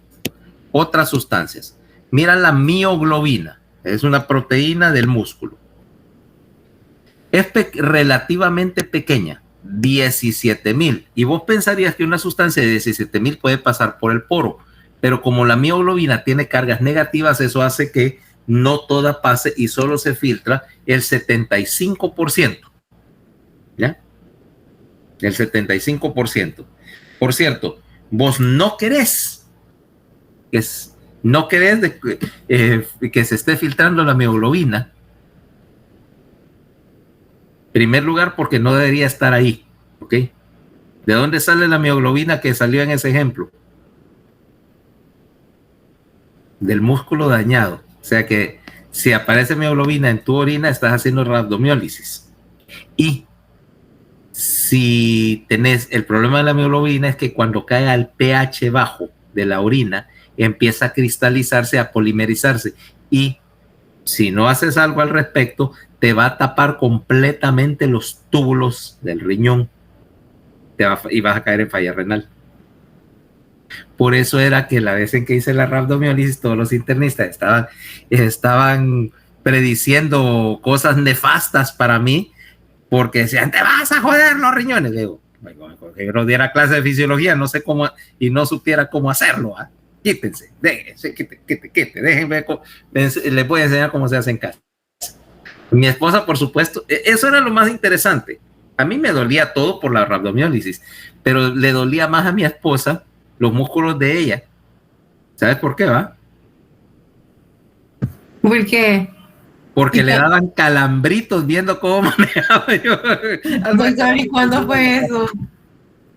otras sustancias. Mira la mioglobina, es una proteína del músculo. Es relativamente pequeña, 17.000. Y vos pensarías que una sustancia de 17.000 puede pasar por el poro, pero como la mioglobina tiene cargas negativas, eso hace que no toda pase y solo se filtra el 75%. ¿Ya? El 75%. Por cierto, vos no querés que se esté filtrando la mioglobina. En primer lugar, porque no debería estar ahí, ¿ok? ¿De dónde sale la mioglobina que salió en ese ejemplo? Del músculo dañado. O sea que si aparece mioglobina en tu orina, estás haciendo rhabdomiólisis. Y Si tenés el problema de la hemoglobina es que cuando cae al pH bajo de la orina, empieza a cristalizarse, a polimerizarse, y si no haces algo al respecto, te va a tapar completamente los túbulos del riñón y vas a caer en falla renal. Por eso era que la vez en que hice la rhabdomiólisis, todos los internistas estaban prediciendo cosas nefastas para mí, porque decían, te vas a joder los riñones. Digo, que yo no diera clase de fisiología, no sé cómo, y no supiera cómo hacerlo. Quítense, déjense, déjenme, les voy a enseñar cómo se hace en casa. Mi esposa, por supuesto, eso era lo más interesante. A mí me dolía todo por la rhabdomiólisis, pero le dolía más a mi esposa los músculos de ella. ¿Sabes por qué, va? ¿Por qué? Porque le daban calambritos viendo cómo manejaba yo. Doctor, ¿y cuándo fue eso?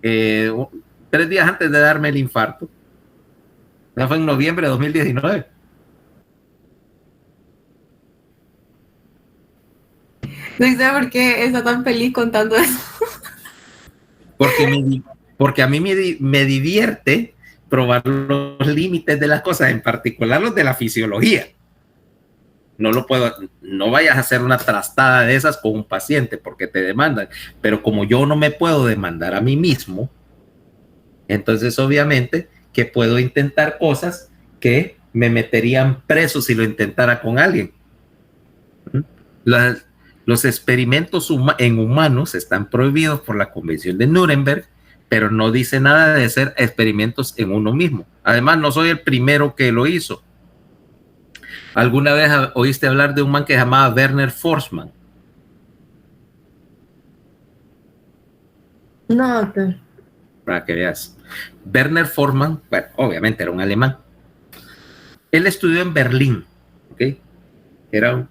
3 días antes de darme el infarto. Ya fue en noviembre de 2019. Doctor, ¿por qué está tan feliz contando eso? Porque a mí me divierte probar los límites de las cosas, en particular los de la fisiología. No vayas a hacer una trastada de esas con un paciente porque te demandan, pero como yo no me puedo demandar a mí mismo, entonces obviamente que puedo intentar cosas que me meterían preso si lo intentara con alguien. Los experimentos en humanos están prohibidos por la Convención de Nuremberg, pero no dice nada de hacer experimentos en uno mismo. Además, no soy el primero que lo hizo. ¿Alguna vez oíste hablar de un man que se llamaba Werner Forssmann? No, doctor. Para que veas. Werner Forssmann, bueno, obviamente era un alemán. Él estudió en Berlín, ¿ok? Era un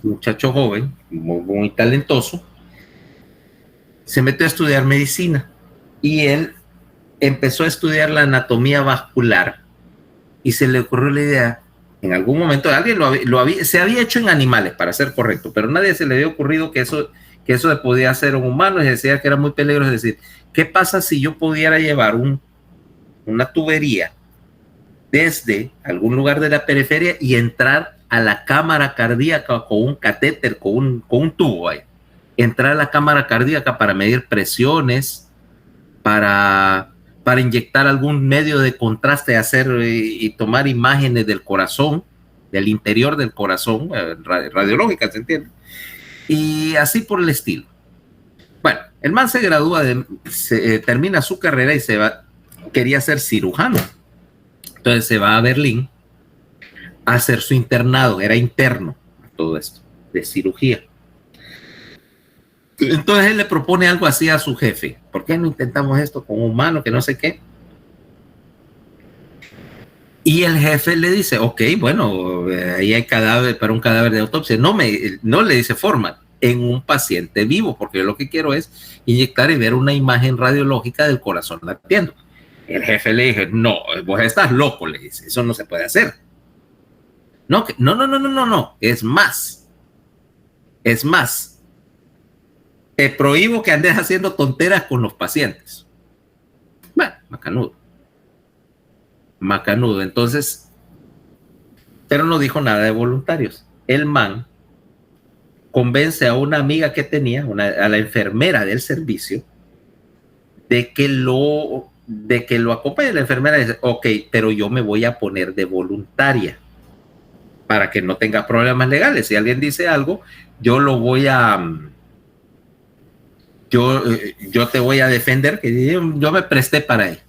muchacho joven, muy talentoso. Se metió a estudiar medicina y él empezó a estudiar la anatomía vascular y se le ocurrió la idea. En algún momento alguien se había hecho en animales, para ser correcto, pero a nadie se le había ocurrido que eso se podía hacer en humanos, y decía que era muy peligroso. Es decir, ¿qué pasa si yo pudiera llevar una tubería desde algún lugar de la periferia y entrar a la cámara cardíaca con un catéter, con un tubo ahí? Entrar a la cámara cardíaca para medir presiones, para inyectar algún medio de contraste, hacer y tomar imágenes del corazón, del interior del corazón, radiológicas, ¿se entiende? Y así por el estilo. Bueno, el man se gradúa, termina su carrera y quería ser cirujano. Entonces se va a Berlín a hacer su internado, era interno a todo esto, de cirugía. Entonces él le propone algo así a su jefe. ¿Por qué no intentamos esto con humano, que no sé qué? Y el jefe le dice, ok, bueno, ahí hay cadáver para un cadáver de autopsia. No le dice Forssmann, en un paciente vivo, porque yo lo que quiero es inyectar y ver una imagen radiológica del corazón latiendo. El jefe le dice, no, vos estás loco, le dice, eso no se puede hacer. No, es más, te prohíbo que andes haciendo tonteras con los pacientes. Bueno, macanudo. Entonces, pero no dijo nada de voluntarios. El man convence a una amiga que tenía, a la enfermera del servicio, de que lo acompañe. La enfermera dice, ok, pero yo me voy a poner de voluntaria para que no tenga problemas legales. Si alguien dice algo, yo lo voy a... Yo te voy a defender, que yo me presté para él.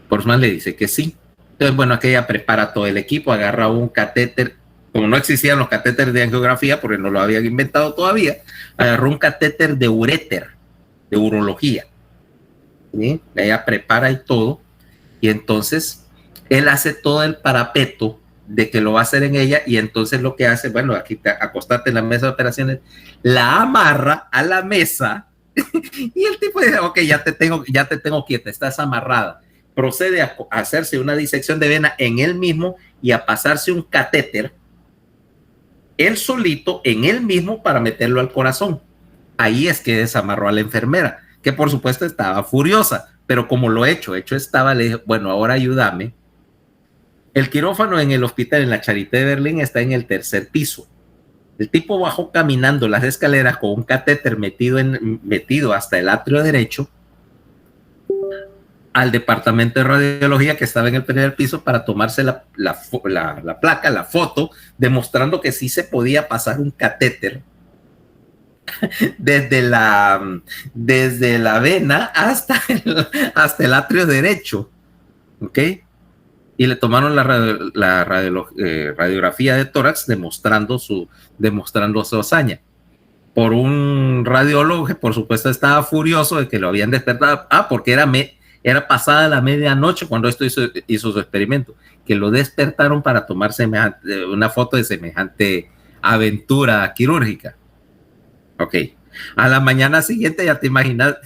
Forssmann le dice que sí. Entonces, bueno, aquella prepara todo el equipo, agarra un catéter, como no existían los catéteres de angiografía, porque no lo habían inventado todavía, agarró un catéter de uréter, de urología. ¿Sí? Ella prepara y todo, y entonces él hace todo el parapeto de que lo va a hacer en ella, y entonces lo que hace, bueno, aquí acostate en la mesa de operaciones, la amarra a la mesa y el tipo dice, ok, ya te tengo quieta, estás amarrada. Procede a hacerse una disección de vena en él mismo y a pasarse un catéter él solito en él mismo para meterlo al corazón. Ahí es que desamarró a la enfermera, que por supuesto estaba furiosa, pero como lo hecho estaba, le dije, bueno, ahora ayúdame. El quirófano en el hospital en la Charité de Berlín está en el 3er piso. El tipo bajó caminando las escaleras con un catéter metido hasta el atrio derecho al departamento de radiología que estaba en el 1er piso para tomarse la placa, la foto, demostrando que sí se podía pasar un catéter desde la vena hasta el atrio derecho, ¿ok? Y le tomaron la radiografía de tórax demostrando su hazaña. Por un radiólogo que por supuesto estaba furioso de que lo habían despertado, porque era pasada la medianoche cuando esto hizo su experimento, que lo despertaron para tomar una foto de semejante aventura quirúrgica. Ok. A la mañana siguiente ya te imaginas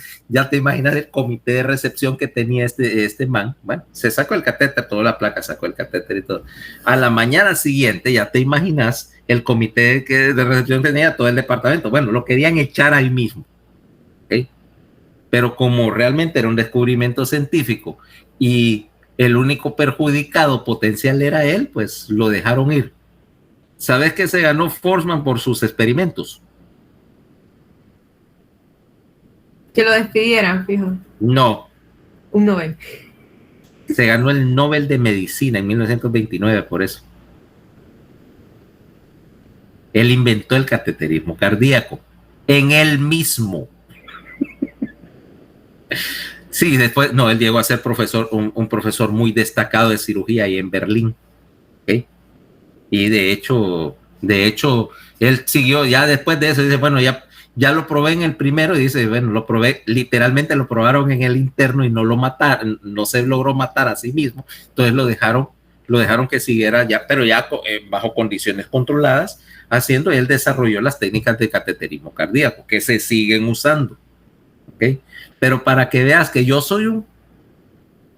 el comité de recepción que tenía este man. Bueno, se sacó el catéter, toda la placa sacó el catéter y todo. A la mañana siguiente ya te imaginas el comité de recepción tenía todo el departamento. Bueno, lo querían echar ahí mismo. ¿Okay? Pero como realmente era un descubrimiento científico y el único perjudicado potencial era él, pues lo dejaron ir. ¿Sabes qué se ganó Forsman por sus experimentos? Que lo despidieran, fijo. No. Un Nobel. Se ganó el Nobel de Medicina en 1929 por eso. Él inventó el cateterismo cardíaco en él mismo. Sí, después, no, él llegó a ser profesor, un profesor muy destacado de cirugía ahí en Berlín. ¿Okay? Y de hecho, él siguió ya después de eso, dice, bueno, ya lo probé en el primero, y dice, bueno, lo probé, literalmente lo probaron en el interno y no lo mataron, no se logró matar a sí mismo, entonces lo dejaron que siguiera ya, pero ya bajo condiciones controladas, y él desarrolló las técnicas de cateterismo cardíaco que se siguen usando. ¿Okay? Pero para que veas que yo soy un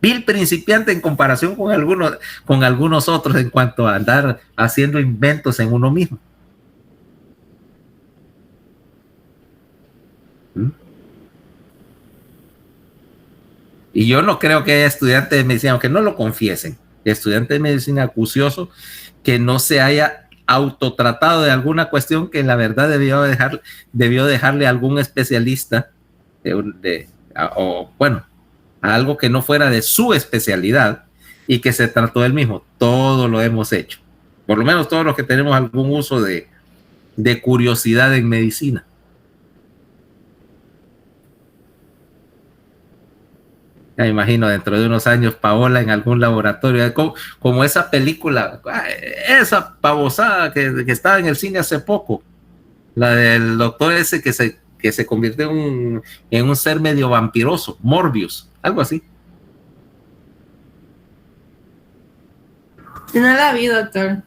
vil principiante en comparación con algunos otros en cuanto a andar haciendo inventos en uno mismo. Y yo no creo que haya estudiantes de medicina, aunque no lo confiesen, estudiantes de medicina acucioso que no se haya autotratado de alguna cuestión que la verdad debió dejarle a algún especialista a algo que no fuera de su especialidad y que se trató él mismo. Todo lo hemos hecho. Por lo menos todos los que tenemos algún uso de curiosidad en medicina. Me imagino dentro de unos años Paola en algún laboratorio, como esa película, esa pavosada que estaba en el cine hace poco, la del doctor ese que se convirtió en un ser medio vampiroso, Morbius, algo así. No la vi, doctor.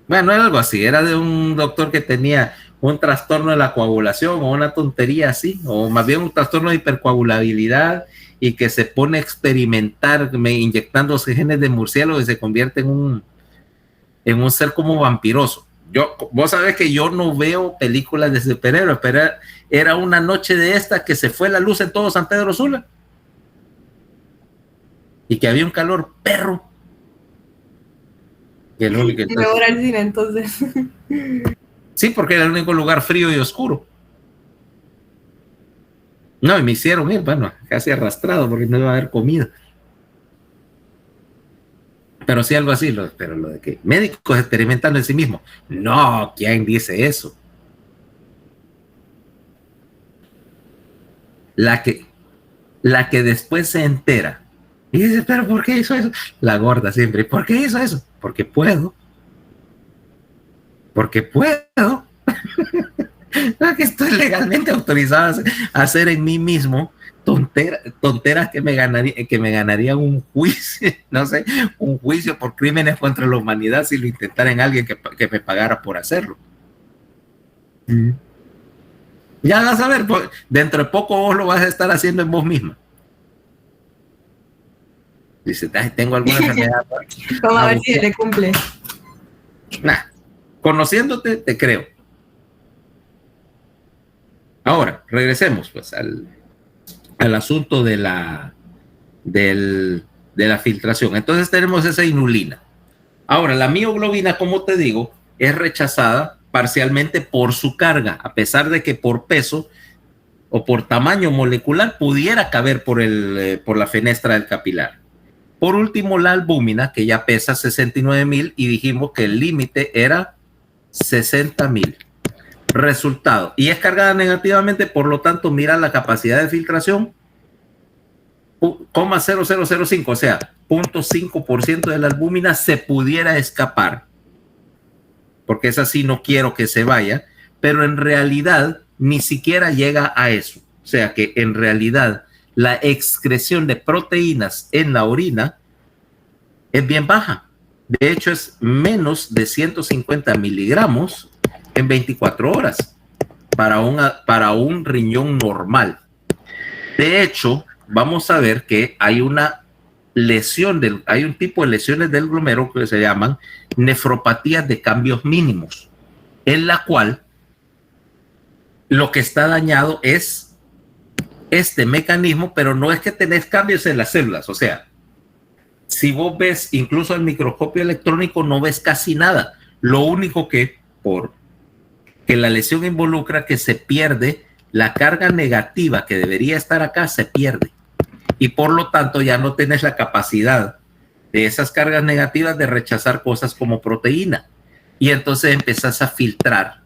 Bueno, era algo así, era de un doctor que tenía un trastorno de la coagulación o una tontería así, o más bien un trastorno de hipercoagulabilidad, y que se pone a experimentar inyectándose genes de murciélago y se convierte en un ser como vampiroso. Vos sabés que yo no veo películas de superhéroes, pero era una noche de esta que se fue la luz en todo San Pedro Sula y que había un calor perro. Y el único, me voy al cine entonces. Sí, porque era el único lugar frío y oscuro. No, y me hicieron ir, bueno, casi arrastrado porque no iba a haber comida. Pero sí algo así, pero lo de que médicos experimentando en sí mismos. No, ¿quién dice eso? La que después se entera y dice, pero ¿por qué hizo eso? La gorda siempre, ¿por qué hizo eso? Porque puedo. Porque puedo. No, que estoy legalmente autorizado a hacer en mí mismo tonteras que me ganarían un juicio, no sé, un juicio por crímenes contra la humanidad si lo intentara en alguien que me pagara por hacerlo. Ya vas a ver, dentro de poco vos lo vas a estar haciendo en vos misma. Dice, tengo alguna enfermedad. Vamos a ver si le cumple. Conociéndote, te creo. Ahora, regresemos pues al asunto de la filtración. Entonces tenemos esa inulina. Ahora, la mioglobina, como te digo, es rechazada parcialmente por su carga, a pesar de que por peso o por tamaño molecular pudiera caber por la fenestra del capilar. Por último, la albúmina, que ya pesa 69,000 y dijimos que el límite era 60,000. Resultado, y es cargada negativamente, por lo tanto, mira la capacidad de filtración, 0,0005, o sea, 0,5% de la albúmina se pudiera escapar, porque esa sí no quiero que se vaya, pero en realidad ni siquiera llega a eso. O sea que en realidad la excreción de proteínas en la orina es bien baja. De hecho, es menos de 150 miligramos en 24 horas para un riñón normal. De hecho, vamos a ver que hay una lesión, hay un tipo de lesiones del glomérulo que se llaman nefropatías de cambios mínimos, en la cual lo que está dañado es este mecanismo, pero no es que tenés cambios en las células. O sea, si vos ves incluso el microscopio electrónico, no ves casi nada. Lo único que la lesión involucra que se pierde la carga negativa que debería estar acá, se pierde. Y por lo tanto ya no tienes la capacidad de esas cargas negativas de rechazar cosas como proteína. Y entonces empezás a filtrar.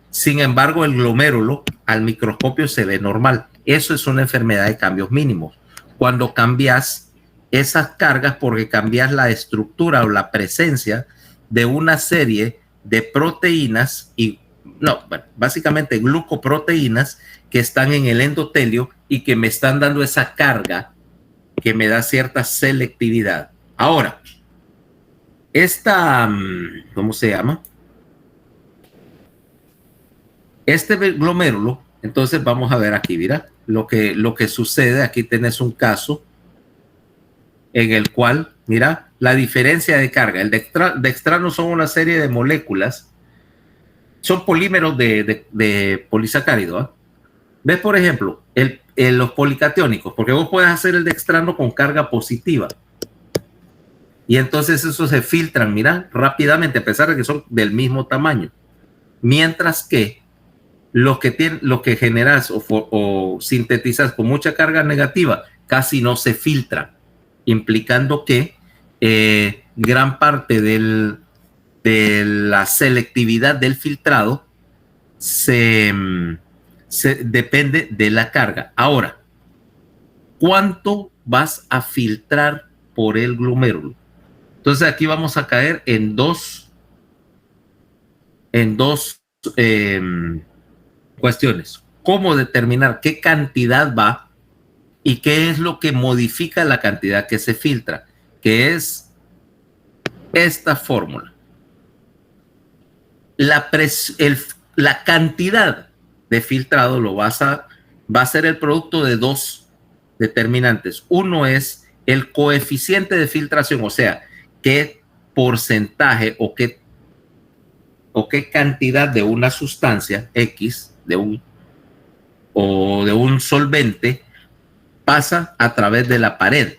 Sin embargo, el glomérulo al microscopio se ve normal. Eso es una enfermedad de cambios mínimos. Cuando cambias esas cargas porque cambias la estructura o la presencia de una serie de proteínas básicamente glucoproteínas que están en el endotelio y que me están dando esa carga que me da cierta selectividad. Ahora, ¿cómo se llama? Este glomérulo, entonces vamos a ver aquí, mira, lo que sucede. Aquí tenés un caso en el cual, mira, la diferencia de carga. El dextrano son una serie de moléculas, son polímeros de polisacárido, ¿eh? ¿Ves, por ejemplo, los policatiónicos? Porque vos puedes hacer el dextrano con carga positiva. Y entonces esos se filtran, mira, rápidamente, a pesar de que son del mismo tamaño. Mientras que los que generas o sintetizas con mucha carga negativa casi no se filtran, implicando que gran parte de la selectividad del filtrado se depende de la carga. Ahora, ¿cuánto vas a filtrar por el glomérulo? Entonces aquí vamos a caer en dos cuestiones. ¿Cómo determinar qué cantidad va y qué es lo que modifica la cantidad que se filtra? Que es esta fórmula. La cantidad de filtrado va a ser el producto de dos determinantes. Uno es el coeficiente de filtración, o sea, qué porcentaje o qué cantidad de una sustancia X, de un solvente, pasa a través de la pared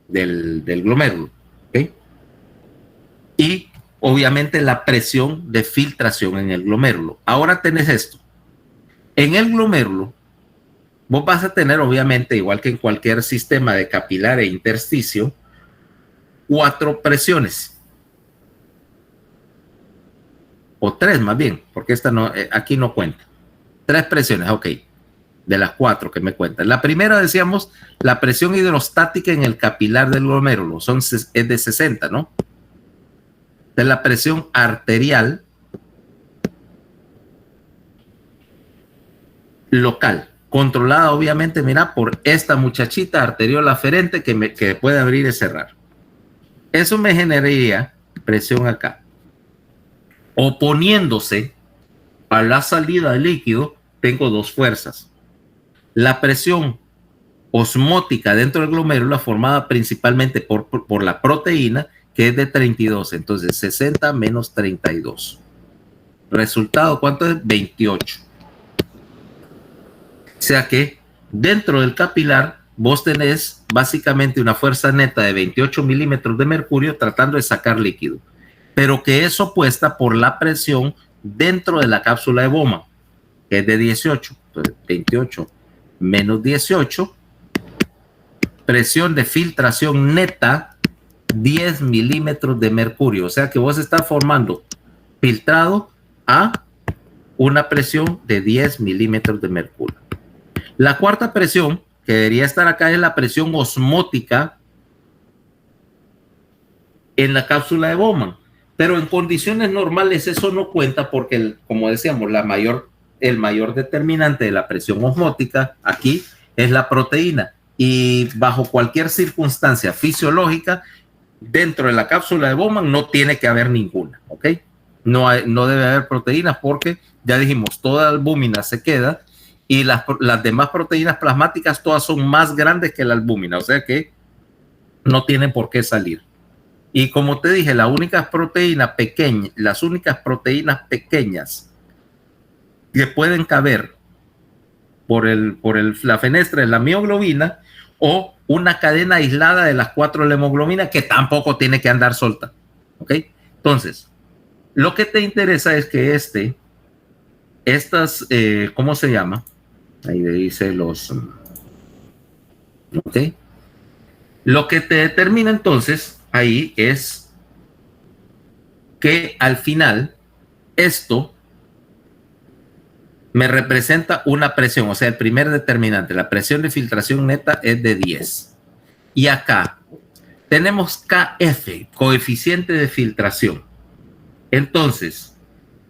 del glomérulo. ¿Okay? Y obviamente la presión de filtración en el glomérulo. Ahora tenés esto. En el glomérulo, vos vas a tener, obviamente, igual que en cualquier sistema de capilar e intersticio, 4 presiones. O 3 más bien, porque aquí no cuenta. 3 presiones, ok. De las 4 que me cuentan. La primera, decíamos, la presión hidrostática en el capilar del glomérulo. Es de 60, ¿no? De la presión arterial local, controlada obviamente, mira, por esta muchachita arteriola aferente que puede abrir y cerrar. Eso me generaría presión acá. Oponiéndose a la salida de líquido, tengo 2 fuerzas. La presión osmótica dentro del glomérulo, formada principalmente por la proteína, que es de 32. Entonces, 60 menos 32. Resultado, ¿cuánto es? 28. sea que dentro del capilar vos tenés básicamente una fuerza neta de 28 milímetros de mercurio tratando de sacar líquido, pero que es opuesta por la presión dentro de la cápsula de Bowman, que es de 18. Entonces, 28 menos 18, presión de filtración neta, 10 milímetros de mercurio. O sea que vos estás formando filtrado a una presión de 10 milímetros de mercurio. La cuarta presión, que debería estar acá, es la presión osmótica en la cápsula de Bowman. Pero en condiciones normales eso no cuenta porque, como decíamos, el mayor determinante de la presión osmótica aquí es la proteína. Y bajo cualquier circunstancia fisiológica, dentro de la cápsula de Bowman no tiene que haber ninguna, ¿ok? No debe haber proteínas porque, ya dijimos, toda albúmina se queda y las demás proteínas plasmáticas todas son más grandes que la albúmina, o sea que no tienen por qué salir. Y como te dije, las únicas proteínas pequeñas que pueden caber por la fenestra de la mioglobina o una cadena aislada de las 4 de la hemoglobina que tampoco tiene que andar solta. ¿Ok? Entonces, lo que te interesa es que ¿cómo se llama? Ahí dice los... ¿Ok? Lo que te determina entonces ahí es que al final esto me representa una presión, o sea, el primer determinante, la presión de filtración neta es de 10. Y acá tenemos KF, coeficiente de filtración. Entonces,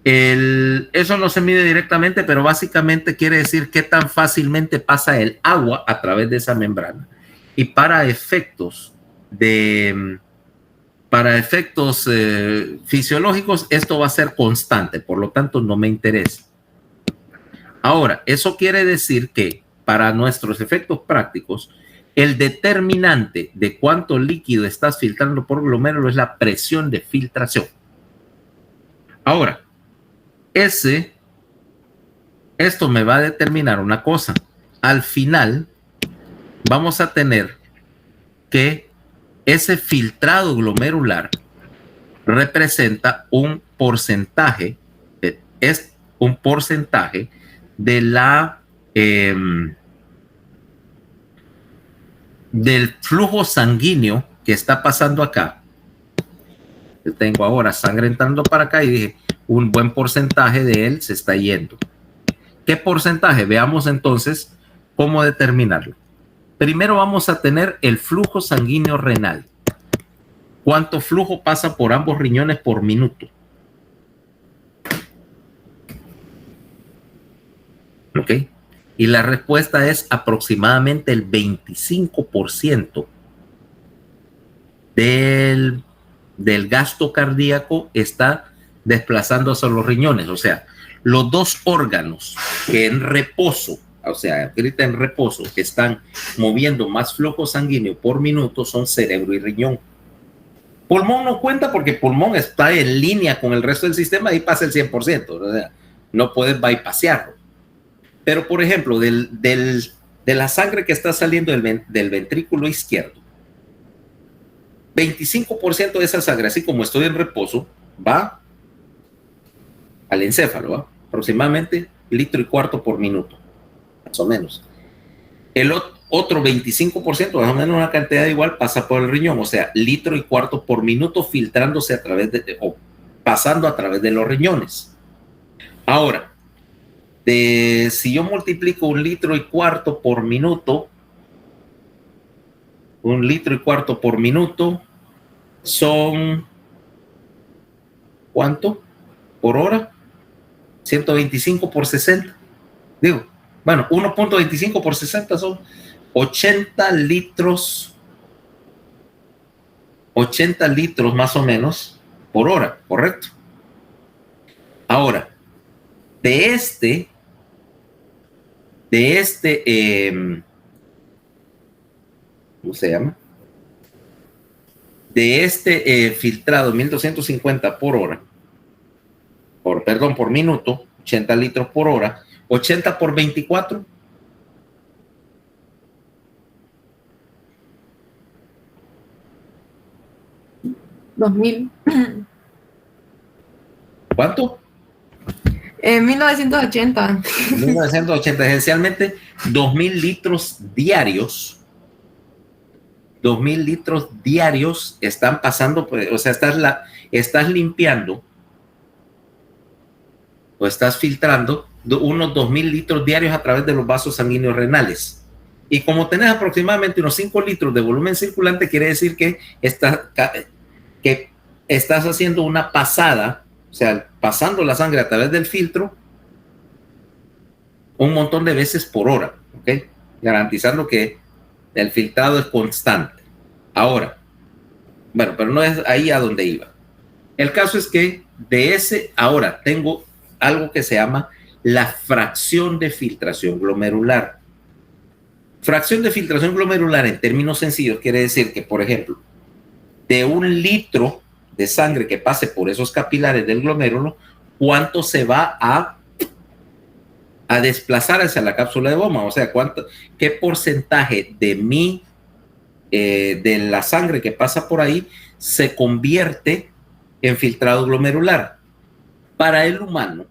eso no se mide directamente, pero básicamente quiere decir qué tan fácilmente pasa el agua a través de esa membrana. Y para efectos fisiológicos, esto va a ser constante, por lo tanto no me interesa. Ahora, eso quiere decir que para nuestros efectos prácticos, el determinante de cuánto líquido estás filtrando por glomérulo es la presión de filtración. Ahora, esto me va a determinar una cosa. Al final, vamos a tener que ese filtrado glomerular representa un porcentaje, es un porcentaje del flujo sanguíneo que está pasando acá. Yo tengo ahora sangre entrando para acá y dije, un buen porcentaje de él se está yendo. ¿Qué porcentaje? Veamos entonces cómo determinarlo. Primero vamos a tener el flujo sanguíneo renal. ¿Cuánto flujo pasa por ambos riñones por minuto? ¿Ok? Y la respuesta es aproximadamente el 25% del gasto cardíaco está desplazándose a los riñones. O sea, los dos órganos que en reposo, o sea, ahorita en reposo, que están moviendo más flujo sanguíneo por minuto son cerebro y riñón. Pulmón no cuenta porque pulmón está en línea con el resto del sistema y pasa el 100%. O sea, no puedes bypasearlo. Pero, por ejemplo, de la sangre que está saliendo del ventrículo izquierdo, 25% de esa sangre, así como estoy en reposo, va al encéfalo, ¿va? Aproximadamente 1,25 litros por minuto, más o menos. El otro 25%, más o menos una cantidad igual, pasa por el riñón, o sea, 1,25 litros por minuto filtrándose a través o pasando a través de los riñones. Ahora, si yo multiplico 1,25 litros por minuto, 1,25 litros por minuto son ¿cuánto? Por hora, 125 por 60. Digo, bueno, 1.25 por 60 son 80 litros más o menos por hora, ¿correcto? Ahora, de este ¿cómo se llama? De este filtrado 1250 por hora, por minuto, 80 litros por hora, 80 por 24, 2000. ¿Cuánto? 1980. 1980, esencialmente 2.000 litros diarios. 2.000 litros diarios están pasando, o sea, estás limpiando o estás filtrando unos 2.000 litros diarios a través de los vasos sanguíneos renales. Y como tenés aproximadamente unos 5 litros de volumen circulante, quiere decir que estás haciendo una pasada, o sea, pasando la sangre a través del filtro un montón de veces por hora, ¿ok? Garantizando que el filtrado es constante. Ahora, bueno, pero no es ahí a donde iba. El caso es que ahora tengo algo que se llama la fracción de filtración glomerular. Fracción de filtración glomerular en términos sencillos quiere decir que, por ejemplo, de 1 litro de sangre que pase por esos capilares del glomérulo, ¿cuánto se va a desplazar hacia la cápsula de Bowman? O sea, qué porcentaje de la sangre que pasa por ahí se convierte en filtrado glomerular. Para el humano,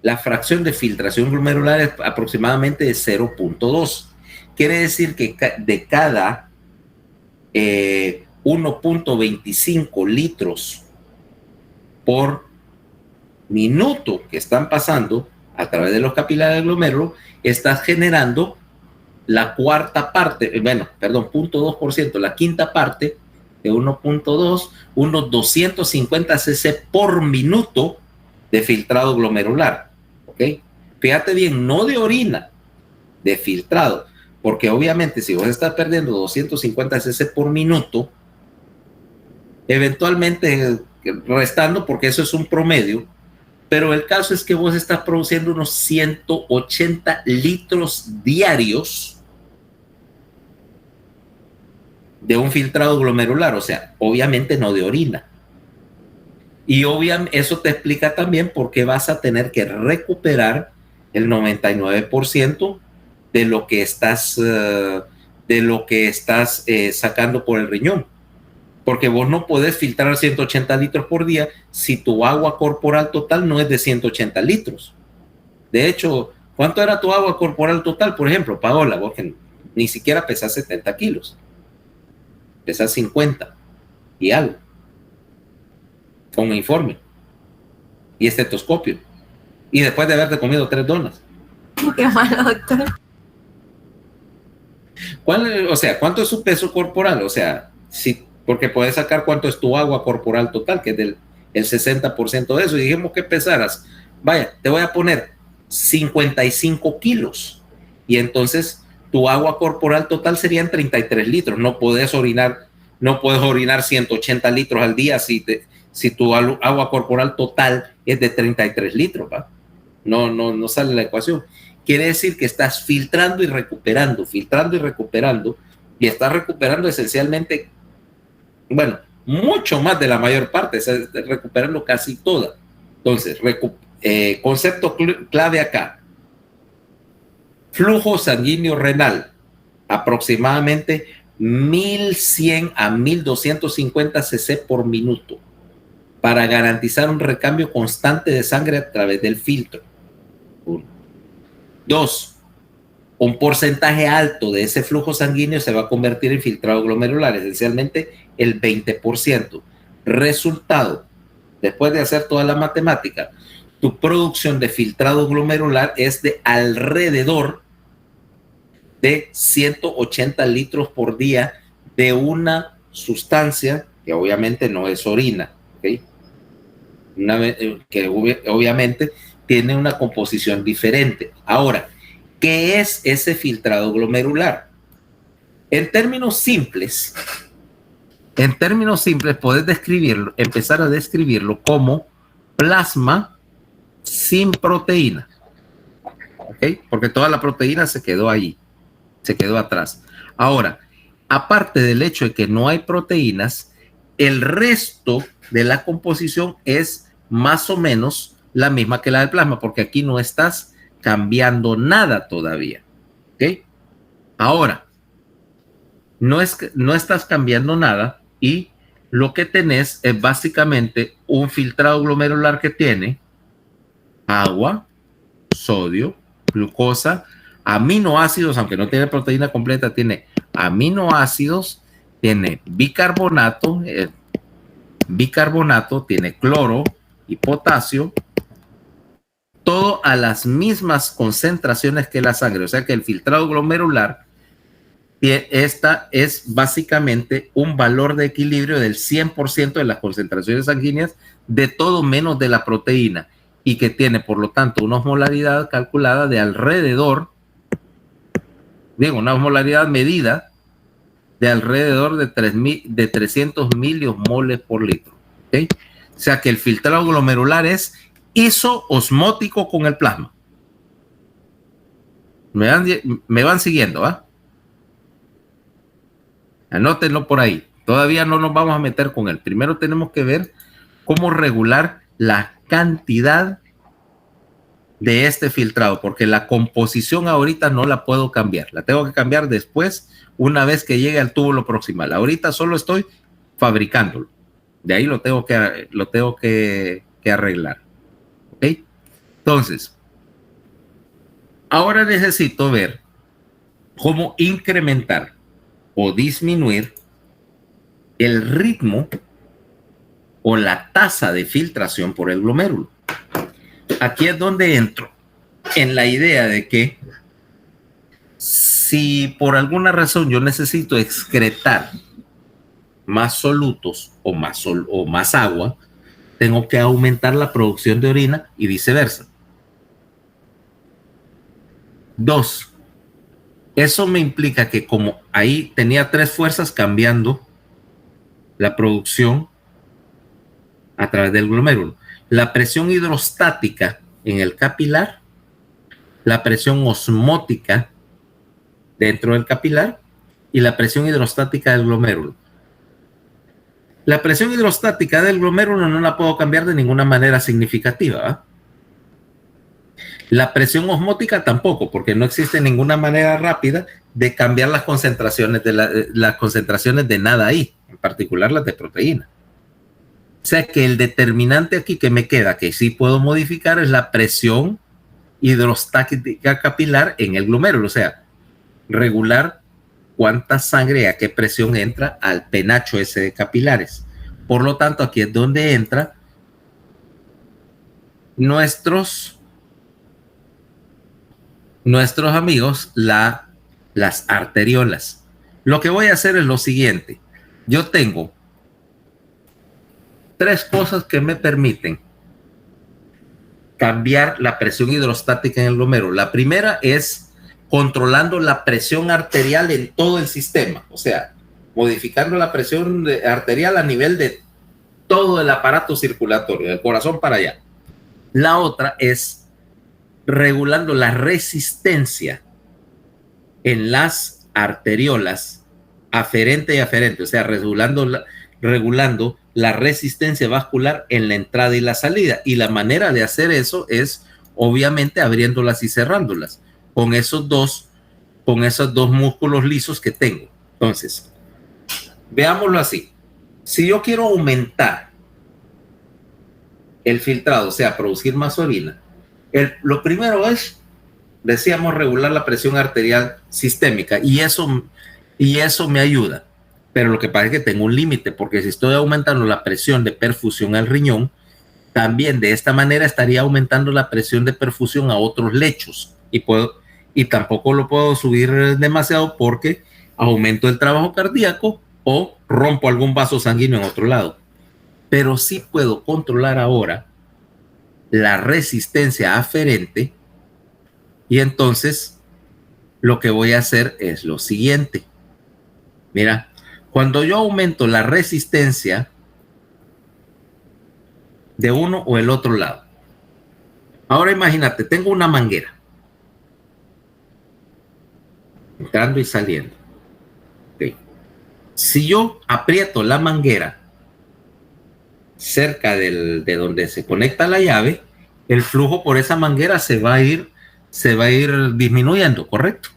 la fracción de filtración glomerular es aproximadamente de 0.2. Quiere decir que de cada 1.25 litros por minuto que están pasando a través de los capilares del glomérulo, estás generando la cuarta parte, 0.2%, la quinta parte de 1.2, unos 250 cc por minuto de filtrado glomerular. ¿Ok? Fíjate bien, no de orina, de filtrado, porque obviamente si vos estás perdiendo 250 cc por minuto, eventualmente restando, porque eso es un promedio, pero el caso es que vos estás produciendo unos 180 litros diarios de un filtrado glomerular, o sea, obviamente no de orina. Y obviamente eso te explica también por qué vas a tener que recuperar el 99% de lo que estás sacando por el riñón. Porque vos no puedes filtrar 180 litros por día si tu agua corporal total no es de 180 litros. De hecho, ¿cuánto era tu agua corporal total? Por ejemplo, Paola, vos que ni siquiera pesás 70 kilos. Pesás 50 y algo. Con informe y estetoscopio. Y después de haberte comido 3 donas. Qué malo, doctor. O sea, ¿cuánto es su peso corporal? O sea, porque puedes sacar cuánto es tu agua corporal total, que es el 60% de eso. Y dijimos que pesaras. Vaya, te voy a poner 55 kilos. Y entonces tu agua corporal total serían 33 litros. No puedes orinar 180 litros al día si tu agua corporal total es de 33 litros. ¿Va? No sale la ecuación. Quiere decir que estás filtrando y recuperando, y estás recuperando esencialmente, bueno, mucho más de la mayor parte, estás recuperando casi toda. Entonces, concepto clave acá: flujo sanguíneo renal, aproximadamente 1.100 a 1.250 cc por minuto, para garantizar un recambio constante de sangre a través del filtro. 1. 2. Un porcentaje alto de ese flujo sanguíneo se va a convertir en filtrado glomerular, esencialmente el 20%. Resultado: después de hacer toda la matemática, tu producción de filtrado glomerular es de alrededor de 180 litros por día de una sustancia que obviamente no es orina, ¿okay? Que obviamente tiene una composición diferente. Ahora, ¿qué es ese filtrado glomerular? En términos simples, puedes empezar a describirlo como plasma sin proteína, ¿ok? Porque toda la proteína se quedó ahí, se quedó atrás. Ahora, aparte del hecho de que no hay proteínas, el resto de la composición es más o menos la misma que la del plasma, porque aquí no estás cambiando nada todavía, ¿ok? Ahora, no estás cambiando nada y lo que tenés es básicamente un filtrado glomerular que tiene agua, sodio, glucosa, aminoácidos, aunque no tiene proteína completa, tiene aminoácidos, tiene bicarbonato, tiene cloro y potasio, todo a las mismas concentraciones que la sangre. O sea que el filtrado glomerular, esta es básicamente un valor de equilibrio del 100% de las concentraciones sanguíneas de todo menos de la proteína, y que tiene por lo tanto una osmolaridad calculada de alrededor, digo, una osmolaridad medida de alrededor de 300 miliosmoles por litro. ¿Okay? O sea que el filtrado glomerular es isoosmótico con el plasma. Me van siguiendo, ¿ah? Anótenlo por ahí. Todavía no nos vamos a meter con él. Primero tenemos que ver cómo regular la cantidad de este filtrado, porque la composición ahorita no la puedo cambiar. La tengo que cambiar después, una vez que llegue al túbulo proximal. Ahorita solo estoy fabricándolo. De ahí lo tengo que arreglar. ¿Ok? Entonces, ahora necesito ver cómo incrementar o disminuir el ritmo o la tasa de filtración por el glomérulo. Aquí es donde entro en la idea de que si por alguna razón yo necesito excretar más solutos o más agua, tengo que aumentar la producción de orina y viceversa. 2. Eso me implica que como ahí tenía 3 fuerzas cambiando la producción a través del glomérulo. La presión hidrostática en el capilar, la presión osmótica dentro del capilar y la presión hidrostática del glomérulo. La presión hidrostática del glomérulo no la puedo cambiar de ninguna manera significativa, ¿eh? La presión osmótica tampoco, porque no existe ninguna manera rápida de cambiar las concentraciones de nada ahí, en particular las de proteína. O sea que el determinante aquí que me queda, que sí puedo modificar, es la presión hidrostática capilar en el glomérulo, o sea, regular cuánta sangre y a qué presión entra al penacho ese de capilares. Por lo tanto, aquí es donde entra nuestros amigos, las arteriolas. Lo que voy a hacer es lo siguiente. Yo tengo 3 cosas que me permiten cambiar la presión hidrostática en el glomérulo. La primera es controlando la presión arterial en todo el sistema, o sea, modificando la presión arterial a nivel de todo el aparato circulatorio, del corazón para allá. La otra es regulando la resistencia en las arteriolas aferente y aferente, o sea, regulando la resistencia vascular en la entrada y la salida. Y la manera de hacer eso es obviamente abriéndolas y cerrándolas con esos dos músculos lisos que tengo. Entonces, veámoslo así. Si yo quiero aumentar el filtrado, o sea, producir más orina, lo primero es, decíamos, regular la presión arterial sistémica, y eso me ayuda. Pero lo que pasa es que tengo un límite, porque si estoy aumentando la presión de perfusión al riñón, también de esta manera estaría aumentando la presión de perfusión a otros lechos, y tampoco lo puedo subir demasiado porque aumento el trabajo cardíaco o rompo algún vaso sanguíneo en otro lado. Pero sí puedo controlar ahora la resistencia aferente, y entonces lo que voy a hacer es lo siguiente. Mira, cuando yo aumento la resistencia de uno o el otro lado, ahora imagínate, tengo una manguera entrando y saliendo. Okay. Si yo aprieto la manguera cerca de donde se conecta la llave, el flujo por esa manguera se va a ir disminuyendo, ¿correcto?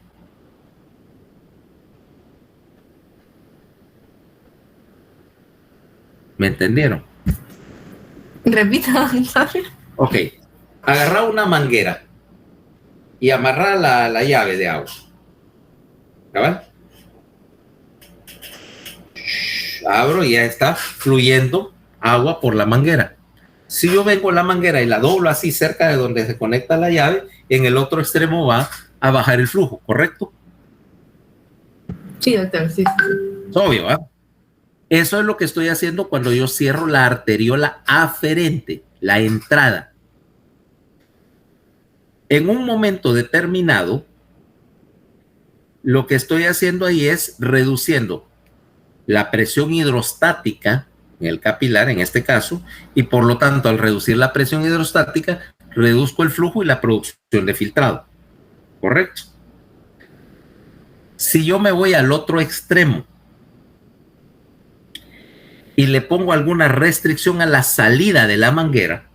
¿Me entendieron? Repita. Ok. Agarra una manguera y amarra la llave de agua. ¿Cabal? Abro y ya está fluyendo agua por la manguera. Si yo vengo la manguera y la doblo así cerca de donde se conecta la llave, en el otro extremo va a bajar el flujo, ¿correcto? Sí, doctor, sí. Es obvio, ¿eh? Eso es lo que estoy haciendo cuando yo cierro la arteriola aferente, la entrada. En un momento determinado, lo que estoy haciendo ahí es reduciendo la presión hidrostática en el capilar, en este caso, y por lo tanto, al reducir la presión hidrostática, reduzco el flujo y la producción de filtrado. ¿Correcto? Si yo me voy al otro extremo y le pongo alguna restricción a la salida de la manguera,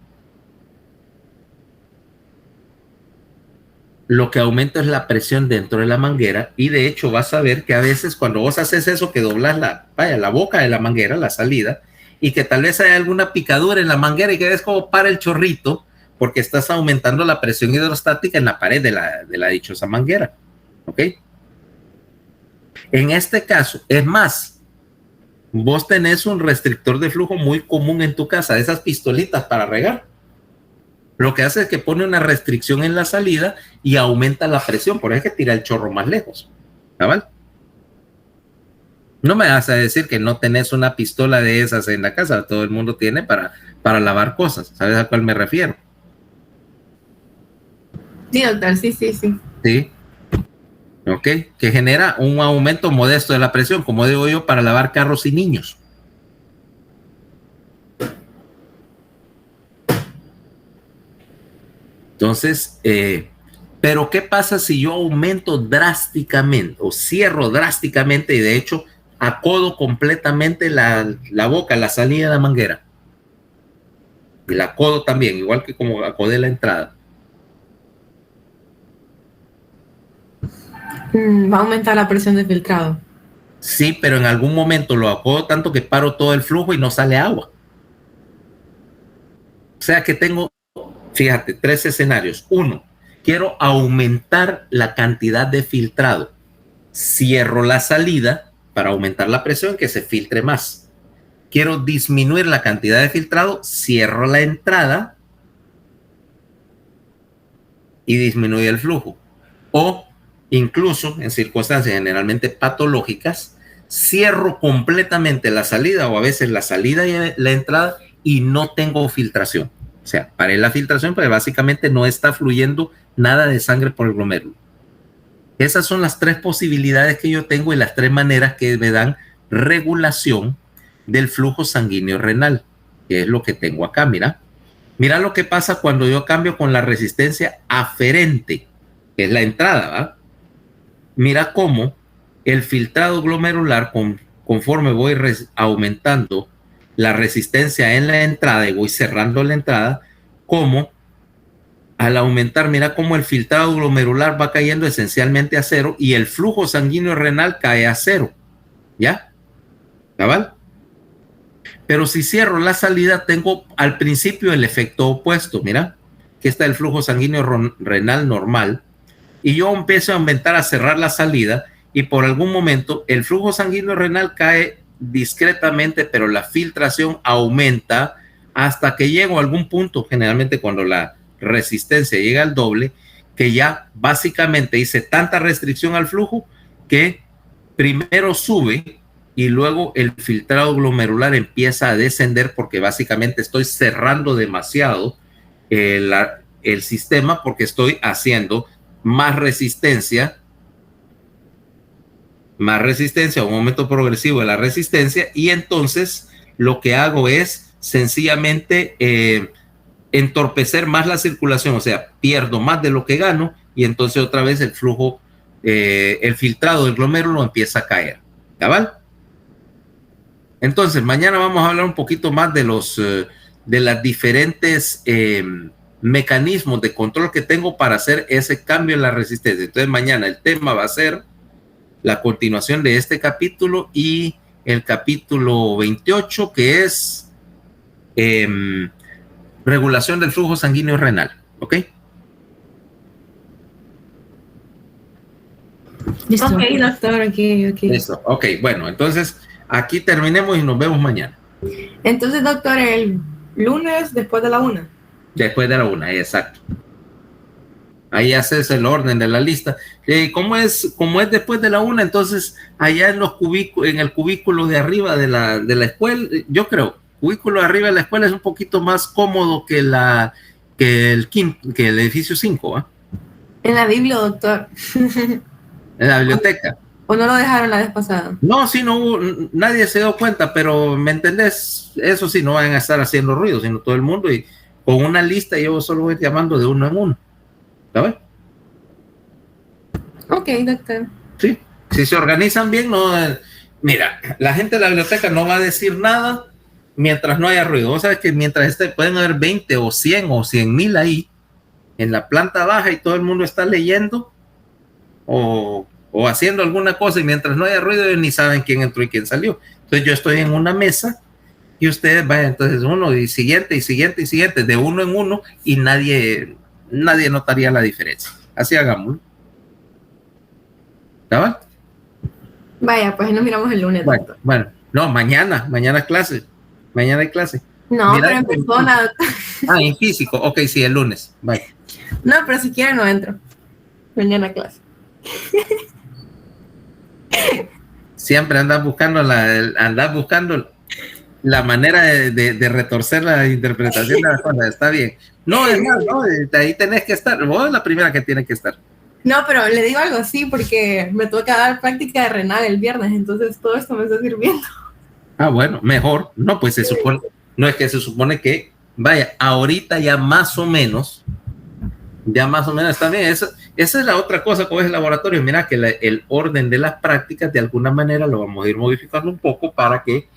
lo que aumenta es la presión dentro de la manguera, y de hecho vas a ver que a veces cuando vos haces eso, que doblas la boca de la manguera, la salida, y que tal vez haya alguna picadura en la manguera y que ves como para el chorrito, porque estás aumentando la presión hidrostática en la pared de la dichosa manguera. ¿Ok? En este caso, es más, vos tenés un restrictor de flujo muy común en tu casa, esas pistolitas para regar. Lo que hace es que pone una restricción en la salida y aumenta la presión, por eso es que tira el chorro más lejos. ¿Cabal? No me vas a decir que no tenés una pistola de esas en la casa, todo el mundo tiene para lavar cosas. ¿Sabes a cuál me refiero? Sí, doctor, sí. Sí. Ok, que genera un aumento modesto de la presión, como digo yo, para lavar carros y niños. Entonces, pero ¿qué pasa si yo aumento drásticamente o cierro drásticamente y de hecho acodo completamente la boca, la salida de la manguera? Y la acodo también, igual que como acodé la entrada. Va a aumentar la presión de filtrado. Sí, pero en algún momento lo acodo tanto que paro todo el flujo y no sale agua. O sea que tengo, fíjate, 3 escenarios. 1, quiero aumentar la cantidad de filtrado. Cierro la salida para aumentar la presión, que se filtre más. Quiero disminuir la cantidad de filtrado, cierro la entrada y disminuye el flujo. O incluso en circunstancias generalmente patológicas, cierro completamente la salida o a veces la salida y la entrada y no tengo filtración. O sea, paré la filtración, pero básicamente no está fluyendo nada de sangre por el glomérulo. Esas son las 3 posibilidades que yo tengo y las 3 maneras que me dan regulación del flujo sanguíneo renal, que es lo que tengo acá. Mira lo que pasa cuando yo cambio con la resistencia aferente, que es la entrada, ¿va? Mira cómo el filtrado glomerular, conforme voy aumentando la resistencia en la entrada y voy cerrando la entrada, como al aumentar, mira cómo el filtrado glomerular va cayendo esencialmente a 0 y el flujo sanguíneo renal cae a 0. ¿Ya? ¿Cabal? Pero si cierro la salida, tengo al principio el efecto opuesto. Mira, que está el flujo sanguíneo renal normal y yo empiezo a aumentar, a cerrar la salida y por algún momento el flujo sanguíneo renal cae discretamente, pero la filtración aumenta hasta que llego a algún punto, generalmente cuando la resistencia llega al doble, que ya básicamente hice tanta restricción al flujo que primero sube y luego el filtrado glomerular empieza a descender porque básicamente estoy cerrando demasiado el sistema porque estoy haciendo más resistencia, un aumento progresivo de la resistencia, y entonces lo que hago es sencillamente entorpecer más la circulación, o sea, pierdo más de lo que gano y entonces otra vez el flujo, el filtrado del glomérulo empieza a caer. ¿Cabal? Entonces, mañana vamos a hablar un poquito más de las diferentes mecanismos de control que tengo para hacer ese cambio en la resistencia. Entonces, mañana el tema va a ser la continuación de este capítulo y el capítulo 28, que es regulación del flujo sanguíneo renal. ¿Ok? Listo. Ok, doctor, ok. Listo. Ok, bueno, entonces aquí terminemos y nos vemos mañana. Entonces, doctor, el lunes después de la 1. Después de la 1, exacto. Ahí haces el orden de la lista. Como es después de la 1, entonces allá en el cubículo de arriba de la escuela, yo creo, cubículo de arriba de la escuela es un poquito más cómodo que el edificio 5, ¿eh? En la Biblia, doctor. En la biblioteca. ¿O no lo dejaron la vez pasada? No, sí, nadie se dio cuenta, pero ¿me entendés? Eso sí, no van a estar haciendo ruido, sino todo el mundo, y con una lista yo solo voy llamando de uno en uno. ¿Sabes? Ok, doctor. Sí, si se organizan bien, no. Mira, la gente de la biblioteca no va a decir nada mientras no haya ruido. Vos sabés que mientras pueden haber 20 o 100 o 100,000 ahí en la planta baja y todo el mundo está leyendo o haciendo alguna cosa, y mientras no haya ruido ellos ni saben quién entró y quién salió. Entonces yo estoy en una mesa y ustedes vayan entonces uno y siguiente y siguiente y siguiente, de uno en uno, y nadie notaría la diferencia. Así hagámoslo. ¿Sabes? Vaya, pues nos miramos el lunes, doctor. Bueno, no, mañana es clase. Mañana hay clase. No, Mira, pero en persona, doctor. Ah, en físico. Ok, sí, el lunes. Bye. No, pero si quieren no entro. Mañana a clase. Siempre andas buscando la manera de retorcer la interpretación de las cosas. Está bien. No, es más, no, ahí tenés que estar. Vos es la primera que tiene que estar. No, pero le digo algo así porque me toca dar práctica de renal el viernes, entonces todo esto me está sirviendo. Ah, bueno, mejor. No, pues se supone que, vaya, ahorita ya más o menos está bien. Esa es la otra cosa con el laboratorio. Mira que el orden de las prácticas de alguna manera lo vamos a ir modificando un poco para que,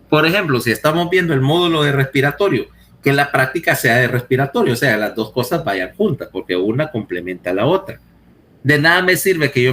por ejemplo, si estamos viendo el módulo de respiratorio, que la práctica sea de respiratorio, o sea, las dos cosas vayan juntas, porque una complementa a la otra. De nada me sirve que yo